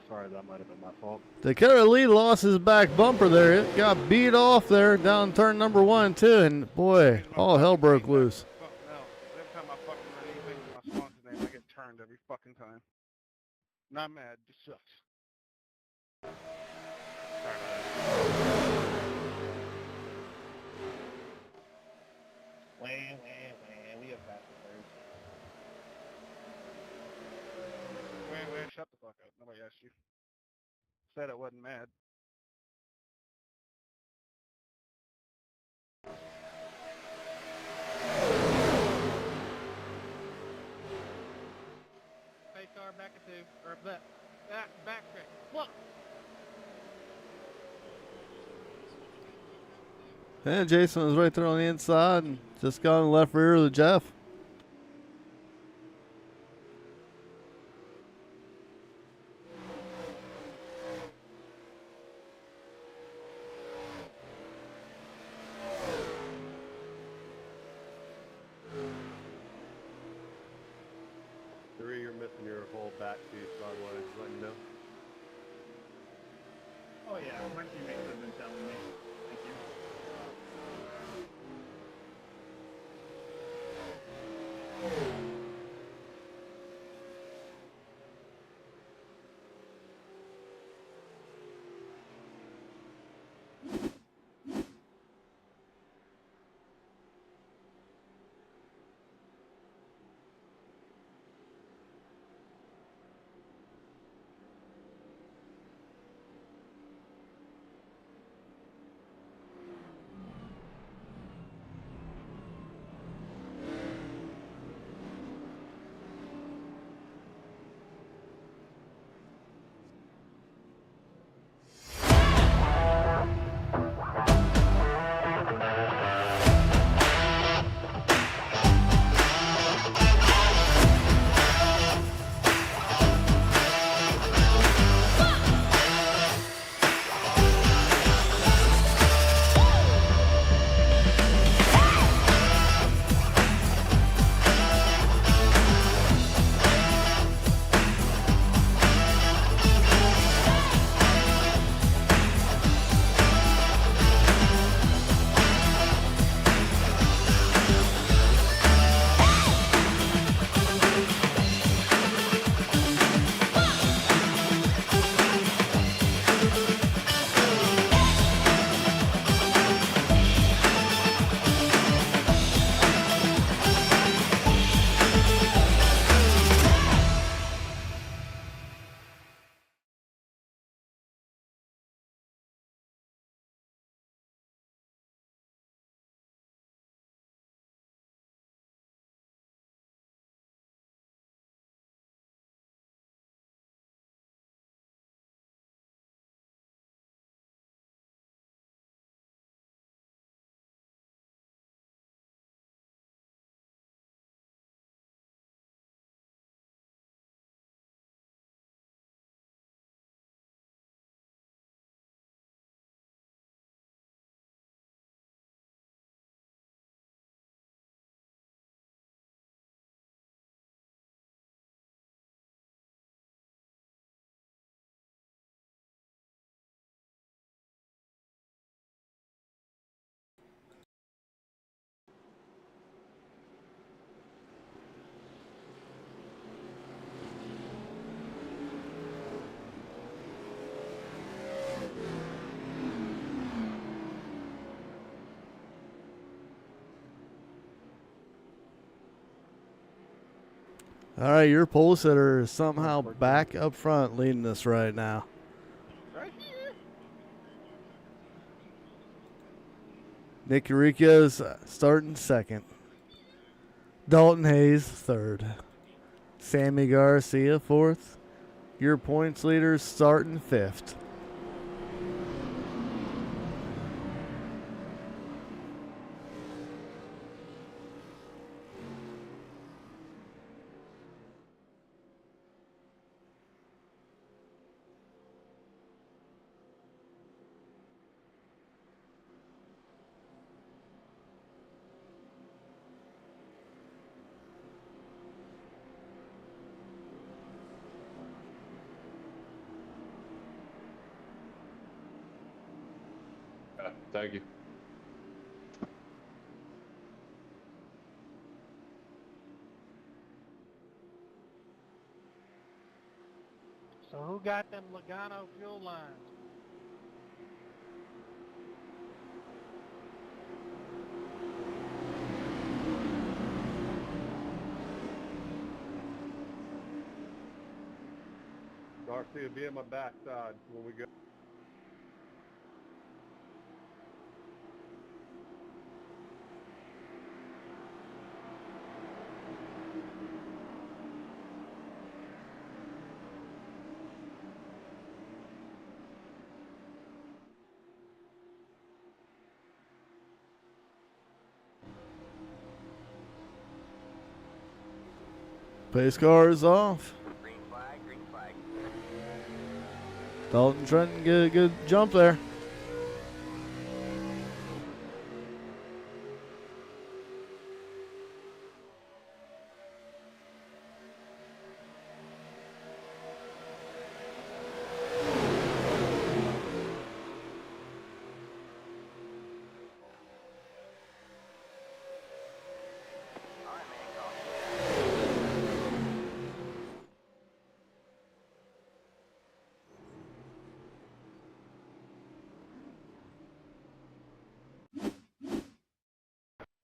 Sorry, that might have been my fault. Dakota Lee lost his back bumper there. It got beat off there down turn number 1 and 2, and boy, all hell broke loose. Fuck no. Every time I fucking run anything with my sponsor's name, I get turned every fucking time. Not mad, just sucks. Sorry about that. We have fast players. Wait, shut the fuck up. Nobody asked you. Said it wasn't mad. Pace car back at 2, or back track. Look! And Jason was right there on the inside and just got in the left rear of the Jeff. You're missing your whole back piece, by the way. Just letting you know. Oh yeah, my teammates have been telling me. Thank you. All right, your pole sitter is somehow back up front leading us right now. Right here. Nick Rico's starting second. Dalton Hayes third. Sammy Garcia fourth. Your points leader starting fifth. Thank you. So who got them Logano fuel lines? Garcia, be at my backside when we go. Pace car is off. Green flag, green flag. Dalton Trenton get a good jump there. All right, man, caution is out.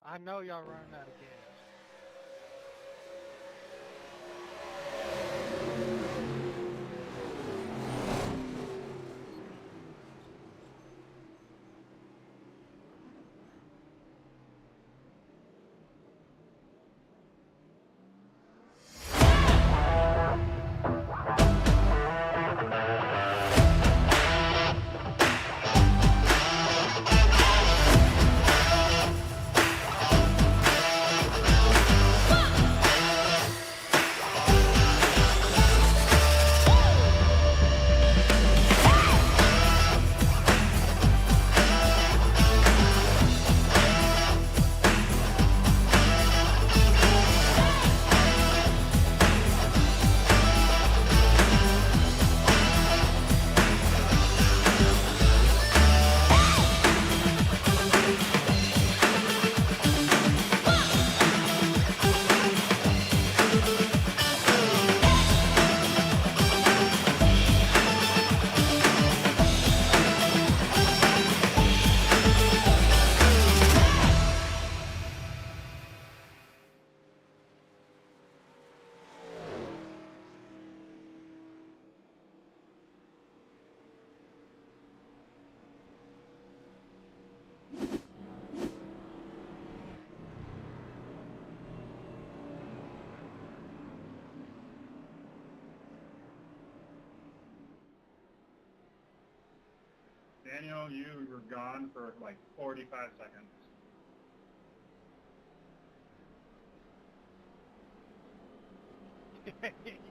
I know y'all running out of gas. Daniel, you were gone for like 45 seconds. You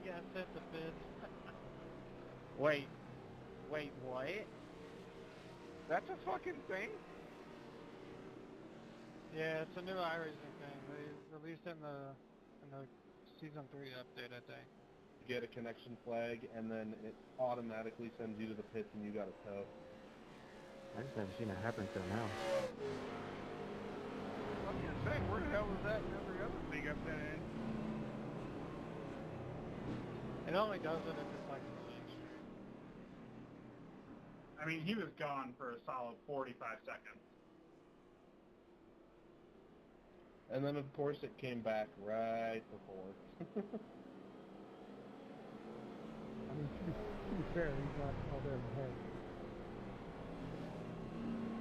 gotta set the bids. Wait, what? That's a fucking thing? Yeah, it's a new iRacing thing. They released it in the season 3 update, I think. Get a connection flag, and then it automatically sends you to the pits, and you got a tow. I just haven't seen it happen till now. I was gonna say, where the hell was that in every other thing I've been in? It only does it if it's like a cinch. I mean, he was gone for a solid 45 seconds. And then, of course, it came back right before. fair, he's not all there in the head.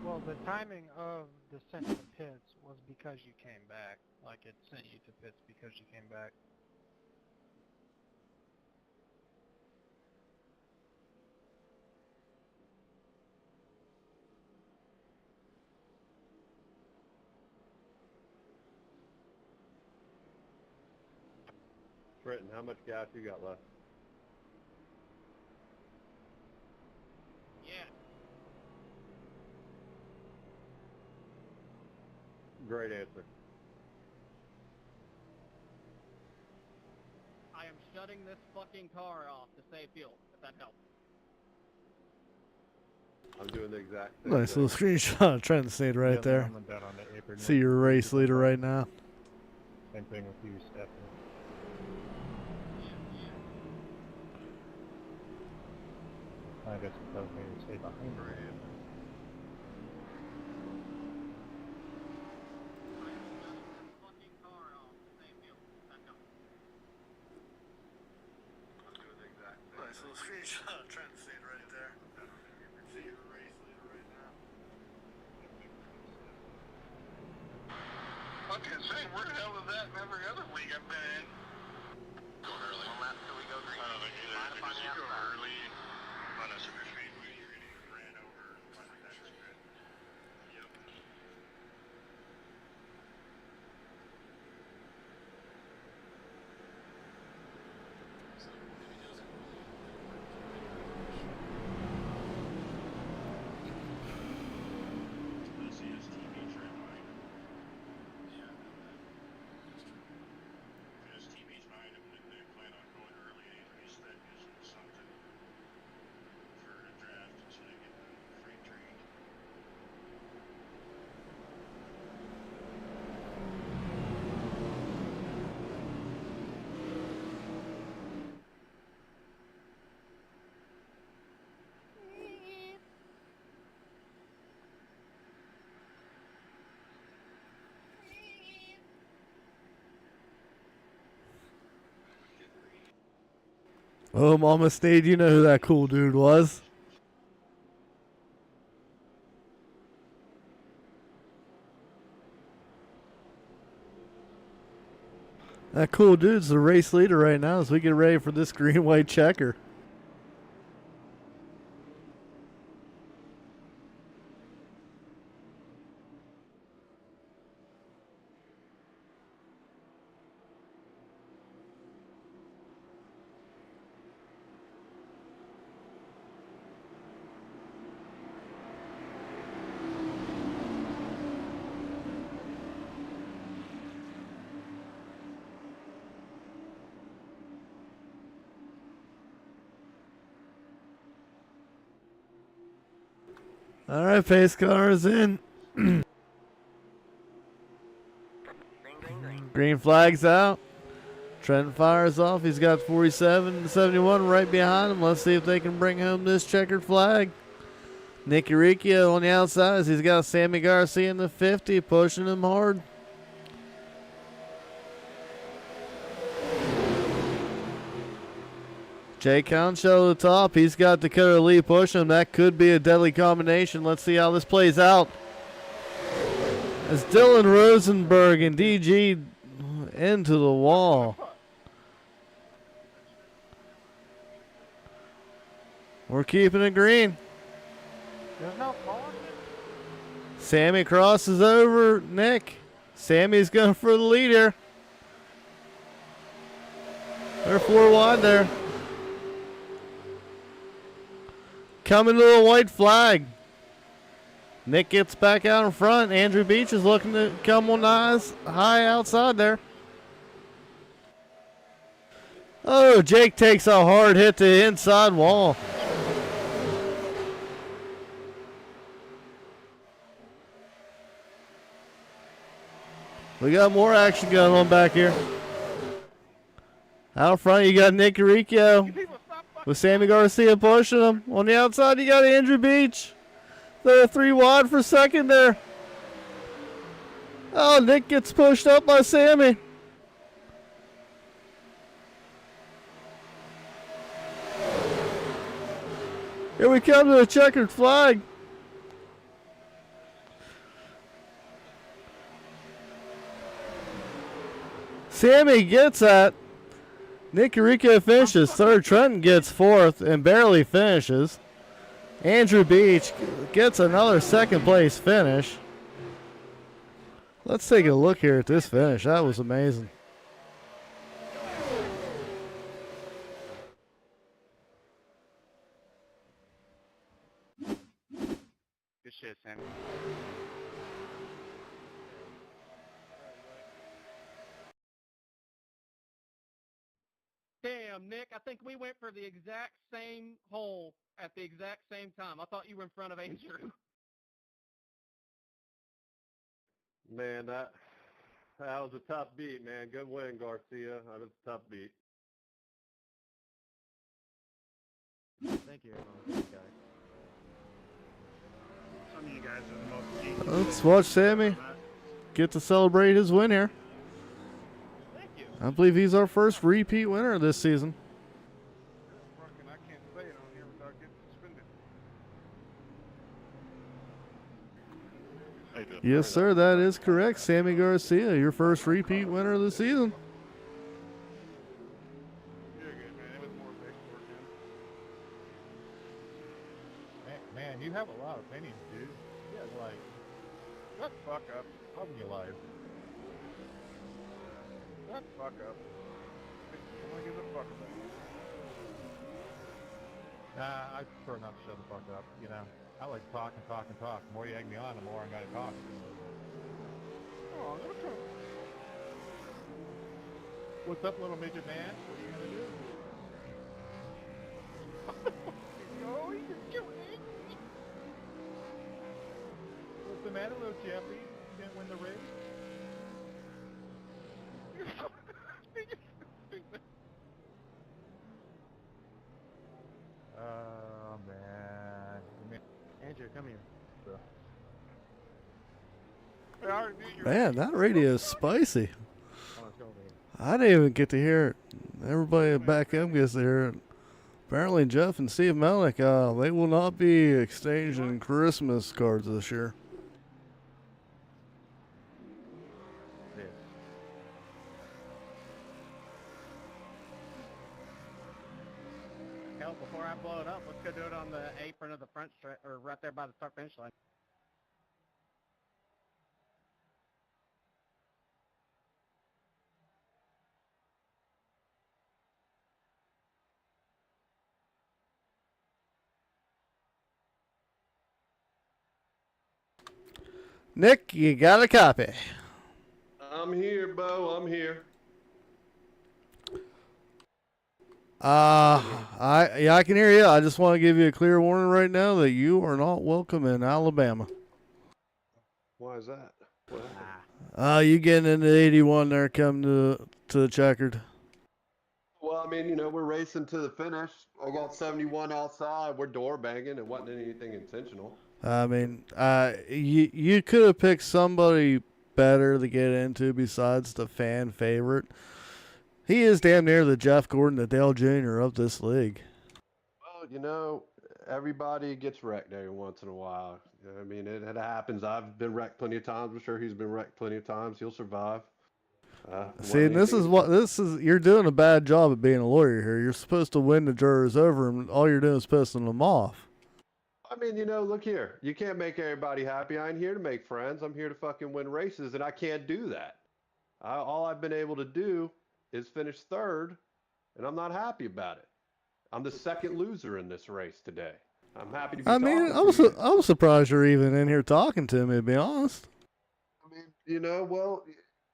Well, the timing of the sent to pits was because you came back. Like, it sent you to pits because you came back. Trenton, how much gas you got left? Yeah. Great answer. I am shutting this fucking car off to save fuel, if that helps. I'm doing the exact same Nice thing. little screenshot of Trent stayed right The other there. one went down on the apron. See your race leader right now. Same thing with you, Stephanie. I guess it tells me to stay behind her. Nice little screenshot of Trent stayed right there. See your race leader right now. I was gonna say, where the hell is that in every other league I've been in? Go early. One lap till we go green. I don't think either. Line up on Because the you go outside. early on a super speedway, you're gonna get ran over. I think that's good. Yep. This is TV trend line. Yeah. Because TV's behind them, and they plan on going early anyways. That gives them something for a draft so they get freight trained. Oh, Mama Stayed, you know who that cool dude was. That cool dude's the race leader right now as we get ready for this green-white checker. All right, pace car is in. Green, green, green. Green flag's out. Trent fires off. He's got 47 and 71 right behind him. Let's see if they can bring home this checkered flag. Nicky Riccio on the outside as he's got Sammy Garcia in the 50 pushing him hard. Jay Concho at the top. He's got Dakota Lee pushing him. That could be a deadly combination. Let's see how this plays out. As Dylan Rosenberg and DG into the wall. We're keeping it green. There's no caution. Sammy crosses over Nick. Sammy's going for the lead here. They're 4 wide there. Coming to the white flag. Nick gets back out in front. Andrew Beach is looking to come on high outside there. Oh, Jake takes a hard hit to the inside wall. We got more action going on back here. Out front, you got Nick Riccio with Sammy Garcia pushing him. On the outside, you got Andrew Beach. They're 3 wide for second there. Oh, Nick gets pushed up by Sammy. Here we come to the checkered flag. Sammy gets that. Nick Rico finishes third. Trenton gets fourth and barely finishes. Andrew Beach gets another second place finish. Let's take a look here at this finish. That was amazing. Good shit, Sammy. Damn, Nick, I think we went for the exact same hole at the exact same time. I thought you were in front of Andrew. Man, that was a tough beat, man. Good win, Garcia. That was a tough beat. Thank you, guys. Some of you guys are the most geeky. Let's watch Sammy get to celebrate his win here. Thank you. I believe he's our first repeat winner this season. Fucking, I can't say it on here without getting suspended. Yes, sir, that is correct. Sammy Garcia, your first repeat winner of the season. You're good, man. It was more paperwork, Man, you have a lot of opinions, dude. Yeah, like, shut the fuck up. how can you lie? Shut the fuck up. No one gives a fuck about you. Nah, I prefer not to shut the fuck up, you know. I like to talk and talk and talk. The more you egg me on, the more I gotta talk. Oh, look at What's up, little midget man? What are you gonna do? Oh, you're killing me. What's the matter, little Jeffy? You didn't win the race? You're stupid. Oh, man. Andrew, come here. I already knew you were Man, that radio is spicy. Oh, let's go over here. I didn't even get to hear it. Everybody back up gets to hear it. Apparently, Jeff and Steve Melnick, they will not be exchanging Christmas cards this year. This. Hell, before I blow it up, let's go do it on the apron of the front stretch, or right there by the start finish line. Nick, you got a copy. I'm here, Bo. I'm here. I can hear you. I just want to give you a clear warning right now that you are not welcome in Alabama. Why is that? What happened? You getting into 81 there, come to the checkered. Well, I mean, you know, we're racing to the finish. I got 71 outside. We're door banging. It wasn't anything intentional. I mean, you could have picked somebody better to get into besides the fan favorite. He is damn near the Jeff Gordon, the Dale Jr. of this league. Well, you know, everybody gets wrecked every once in a while. You know, I mean, it happens. I've been wrecked plenty of times. I'm sure he's been wrecked plenty of times. He'll survive. See, and this is you're doing a bad job of being a lawyer here. You're supposed to win the jurors over, and all you're doing is pissing them off. I mean, you know, look here. You can't make everybody happy. I ain't here to make friends. I'm here to fucking win races, and I can't do that. All I've been able to do is finish third, and I'm not happy about it. I'm the second loser in this race today. I'm happy to be talking to you. I was surprised you're even in here talking to me, to be honest. I mean, you know, well,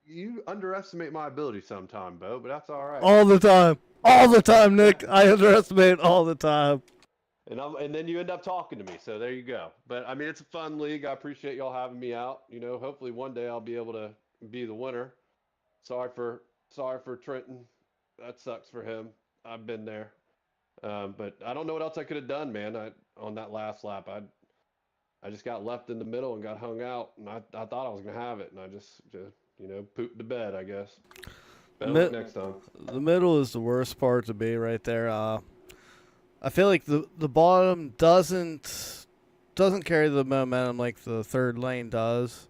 you underestimate my ability sometime, Bo, but that's all right. All the time, Nick. I underestimate all the time. And then you end up talking to me, so there you go. But I mean, it's a fun league. I appreciate y'all having me out. You know, hopefully one day I'll be able to be the winner. Sorry for Trenton. That sucks for him. I've been there. But I don't know what else I could have done, man. On that last lap, I just got left in the middle and got hung out, and I thought I was gonna have it, and I just you know, pooped the bed, I guess. Better luck next time. The middle is the worst part to be right there. I feel like the bottom doesn't carry the momentum like the third lane does.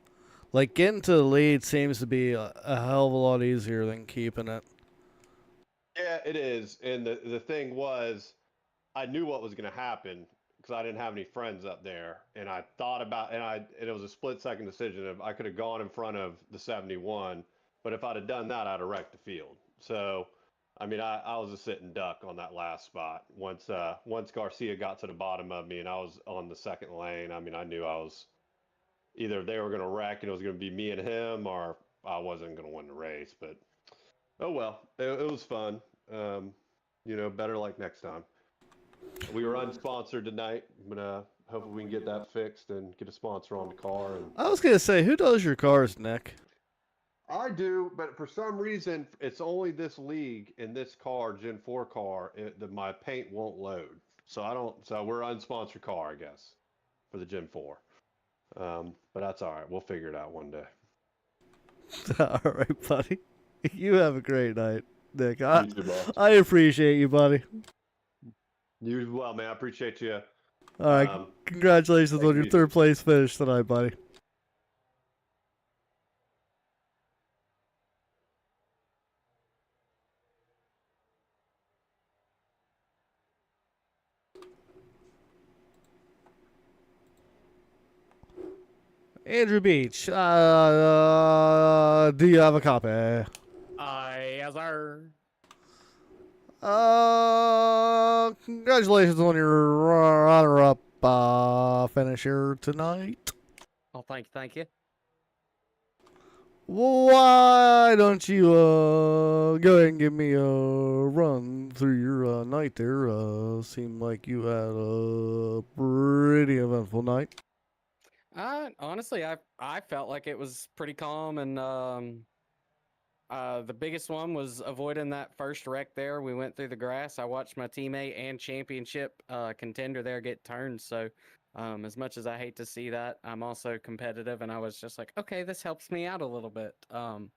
Like getting to the lead seems to be a hell of a lot easier than keeping it. Yeah, it is. And the thing was, I knew what was going to happen because I didn't have any friends up there, and I thought about and it was a split second decision. If I could have gone in front of the 71, but if I'd have done that, I'd have wrecked the field. So, I mean, I was a sitting duck on that last spot. Once Garcia got to the bottom of me and I was on the second lane, I mean, I knew I was either they were going to wreck and it was going to be me and him, or I wasn't going to win the race. But oh well, it was fun. Better like next time. We were unsponsored tonight, but hopefully we can get that fixed and get a sponsor on the car. And I was gonna say, who does your cars, Nick? I do, but for some reason, it's only this league in this car, Gen 4 car, that my paint won't load. So I don't. So we're unsponsored car, I guess, for the Gen 4. But that's all right. We'll figure it out one day. All right, buddy. You have a great night, Nick. You too, boss. I appreciate you, buddy. You as well, man. I appreciate you. All right, congratulations on your third place finish tonight, buddy. Andrew Beach, do you have a copy? Yes, sir. Congratulations on your runner-up finish here tonight. Oh, thank you. Why don't you go ahead and give me a run through your night there? Seemed like you had a pretty eventful night. Honestly, I felt like it was pretty calm, and the biggest one was avoiding that first wreck there. We went through the grass. I watched my teammate and championship contender there get turned. So, as much as I hate to see that, I'm also competitive, and I was just like, okay, this helps me out a little bit. And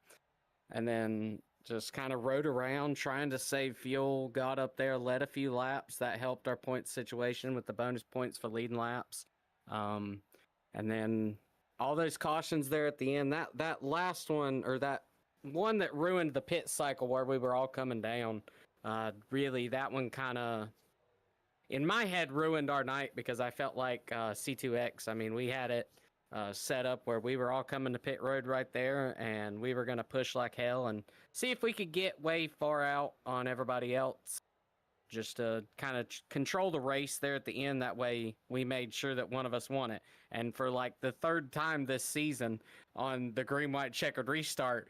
then just kind of rode around trying to save fuel. Got up there, led a few laps. That helped our points situation with the bonus points for leading laps. And then all those cautions there at the end, that last one, or that one that ruined the pit cycle where we were all coming down, really, that one kind of, in my head, ruined our night because I felt like C2X, I mean, we had it set up where we were all coming to pit road right there, and we were going to push like hell and see if we could get way far out on everybody else. Just to kind of control the race there at the end. That way we made sure that one of us won it. And for like the third time this season on the green, white, checkered restart,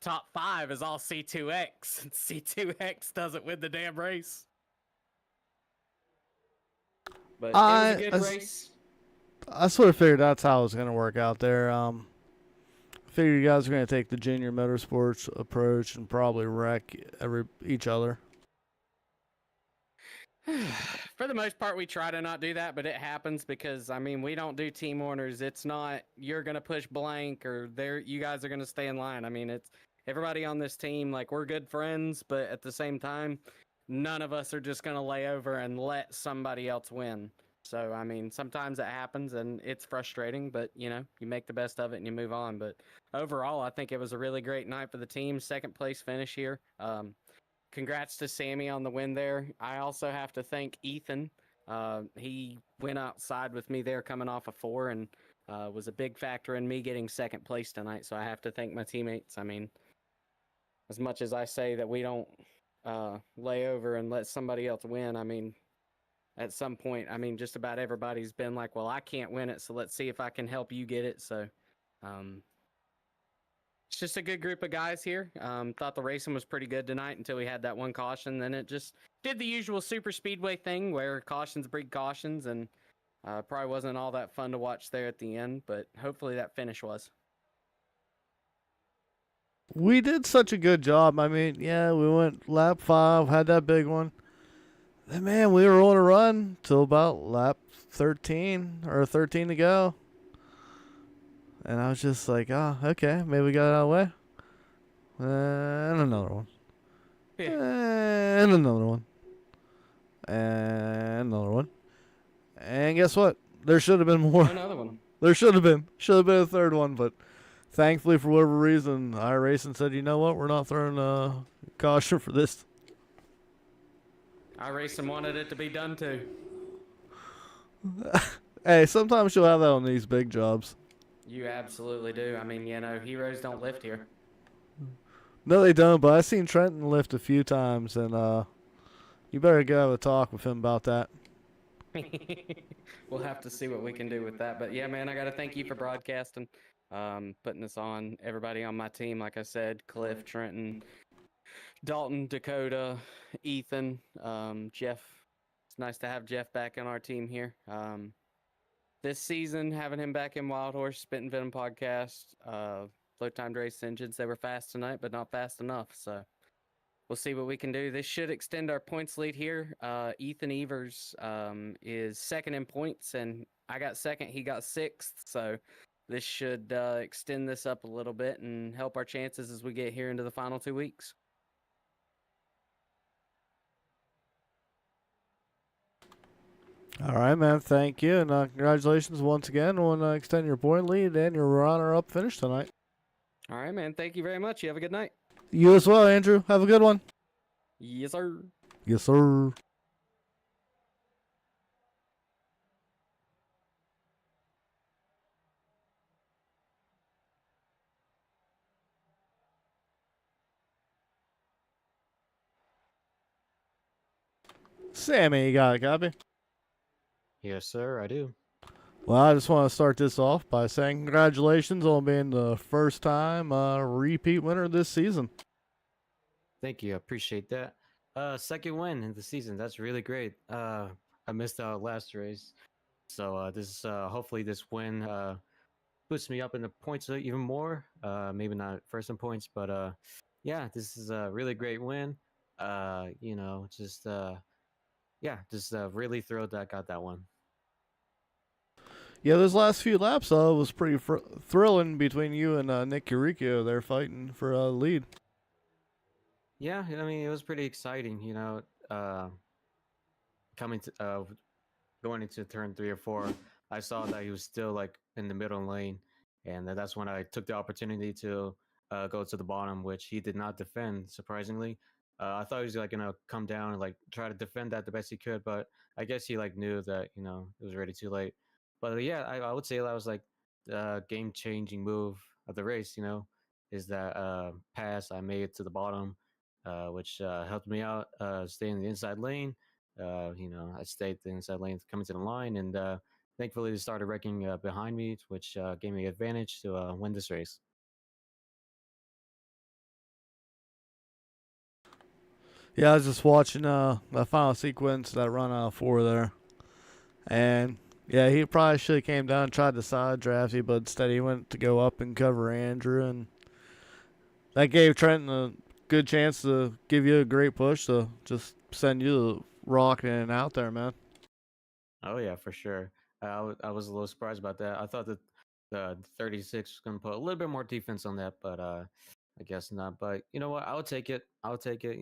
top 5 is all C2X. And C2X doesn't win the damn race. But it was a good race. I sort of figured that's how it was going to work out there. I figured you guys were going to take the junior motorsports approach and probably wreck each other. For the most part, we try to not do that, but it happens because, I mean, we don't do team orders. It's not, you're going to push blank or you guys are going to stay in line. I mean, it's everybody on this team, like, we're good friends, but at the same time, none of us are just going to lay over and let somebody else win. So, I mean, sometimes it happens and it's frustrating, but, you make the best of it and you move on. But overall, I think it was a really great night for the team. Second place finish here. Congrats to Sammy on the win there. I also have to thank Ethan. He went outside with me there coming off a 4 and was a big factor in me getting second place tonight. So I have to thank my teammates. I mean, as much as I say that we don't lay over and let somebody else win, I mean, at some point, I mean, just about everybody's been like, well, I can't win it, so let's see if I can help you get it. So it's just a good group of guys here. Thought the racing was pretty good tonight until we had that one caution. Then it just did the usual super speedway thing where cautions breed cautions, and probably wasn't all that fun to watch there at the end, but hopefully that finish was. We did such a good job. I mean, yeah, we went lap 5, had that big one. Then, man, we were on a run till about lap 13 or 13 to go. And I was just like, oh, okay, maybe we got it out of the way. And another one. Yeah. And another one. And another one. And guess what? There should have been more. Another one. There should have been. Should have been a third one, but thankfully, for whatever reason, iRacing said, you know what? We're not throwing a caution for this. iRacing wanted it to be done too. Hey, sometimes you'll have that on these big jobs. You absolutely do. I mean, heroes don't lift here. No, they don't, but I've seen Trenton lift a few times, and you better go have a talk with him about that. We'll have to see what we can do with that. But yeah, man, I got to thank you for broadcasting, putting this on. Everybody on my team, like I said, Cliff, Trenton, Dalton, Dakota, Ethan, Jeff. It's nice to have Jeff back on our team here. This season, having him back in Wild Horse, Spit and Venom podcast, Low Time Race Engines, they were fast tonight, but not fast enough. So we'll see what we can do. This should extend our points lead here. Ethan Evers is second in points, and I got second. He got sixth. So this should extend this up a little bit and help our chances as we get here into the final 2 weeks. All right, man. Thank you, and congratulations once again on extending your point lead and your runner-up finish tonight. All right, man. Thank you very much. You have a good night. You as well, Andrew. Have a good one. Yes, sir. Yes, sir. Sammy, you got a copy? Yes, sir, I do. Well, I just want to start this off by saying congratulations on being the first time repeat winner this season. Thank you. I appreciate that. Second win in the season. That's really great. I missed out last race. So this hopefully this win boosts me up in the points even more. Maybe not first in points, but yeah, this is a really great win. Just really thrilled that I got that one. Yeah, those last few laps was pretty thrilling between you and Nick Uricchio. They're fighting for a lead. Yeah, I mean it was pretty exciting. Coming to going into turn 3 or 4, I saw that he was still like in the middle lane, and that's when I took the opportunity to go to the bottom, which he did not defend. Surprisingly, I thought he was like gonna come down and like try to defend that the best he could, but I guess he like knew that it was already too late. But yeah, I would say that was like the game-changing move of the race. Is that pass I made to the bottom, which helped me out stay in the inside lane. I stayed the inside lane coming to the line, and thankfully they started wrecking behind me, which gave me advantage to win this race. Yeah, I was just watching the final sequence, that run out of 4 there. And yeah, he probably should have came down and tried to side draft you, but instead he went to go up and cover Andrew, and that gave Trenton a good chance to give you a great push to just send you rocking out there, man. Oh yeah, for sure. I was a little surprised about that. I thought that the 36 was going to put a little bit more defense on that, but I guess not. But you know what? I'll take it. I'll take it.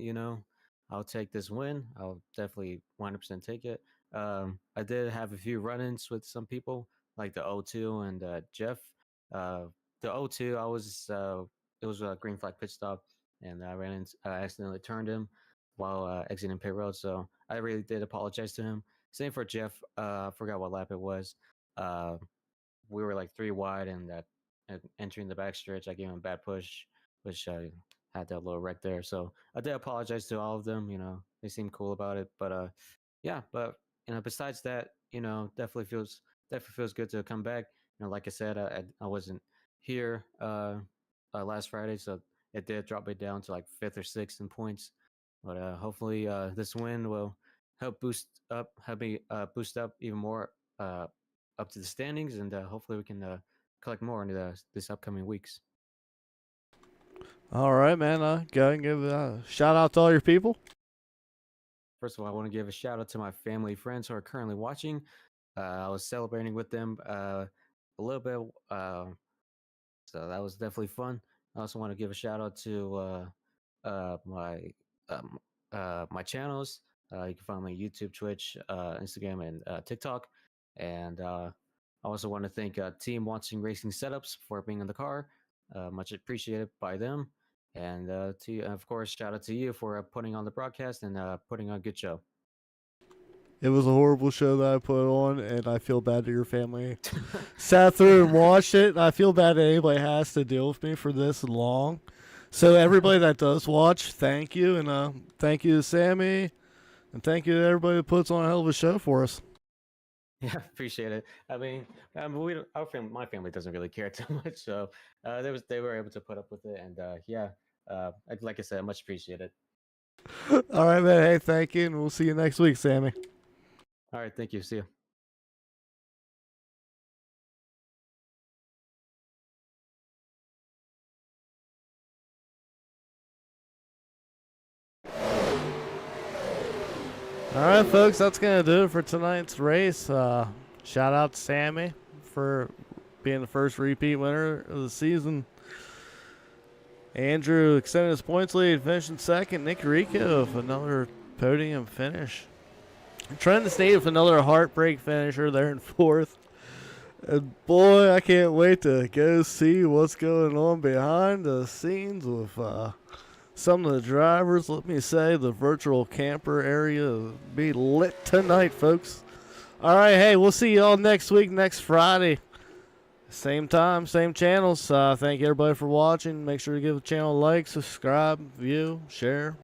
I'll take this win. I'll definitely 100% take it. I did have a few run-ins with some people, like the O2 and Jeff. The O2, it was a green flag pit stop, and I accidentally turned him while exiting pit road. So I really did apologize to him. Same for Jeff. I forgot what lap it was. Uh, we were like 3 wide, and entering the backstretch, I gave him a bad push, which had that little wreck there. So I did apologize to all of them. They seemed cool about it. But yeah, but besides that, definitely feels good to come back. Like I said, I wasn't here last Friday, so it did drop me down to like 5th or 6th in points. But hopefully this win will help me boost up even more up to the standings, and hopefully we can collect more in this upcoming weeks. All right, man. Go and give a shout out to all your people. First of all, I want to give a shout out to my family, friends who are currently watching. I was celebrating with them a little bit, so that was definitely fun. I also want to give a shout out to my channels. You can find me on YouTube, Twitch, Instagram, and TikTok. And I also want to thank Team Watching Racing Setups for being in the car. Much appreciated by them. And of course, shout out to you for putting on the broadcast and putting on a good show. It was a horrible show that I put on, and I feel bad that your family sat through and watched it. I feel bad that anybody has to deal with me for this long. So everybody that does watch, thank you, and thank you to Sammy, and thank you to everybody that puts on a hell of a show for us. Yeah, appreciate it. I mean, we don't, my family doesn't really care too much, so they were able to put up with it, and like I said, much appreciated. All right, man. Hey, thank you, and we'll see you next week, Sammy. All right, thank you. See you. All right, folks, that's going to do it for tonight's race. Shout out to Sammy for being the first repeat winner of the season. Andrew extended his points lead, finishing second. Nick Rico with another podium finish. Trent State with another heartbreak finisher there in fourth. And boy, I can't wait to go see what's going on behind the scenes with some of the drivers. Let me say the virtual camper area will be lit tonight, folks. All right, hey, we'll see y'all next week, next Friday. Same time, same channels. Thank you everybody for watching. Make sure to give the channel a like, subscribe, view, share.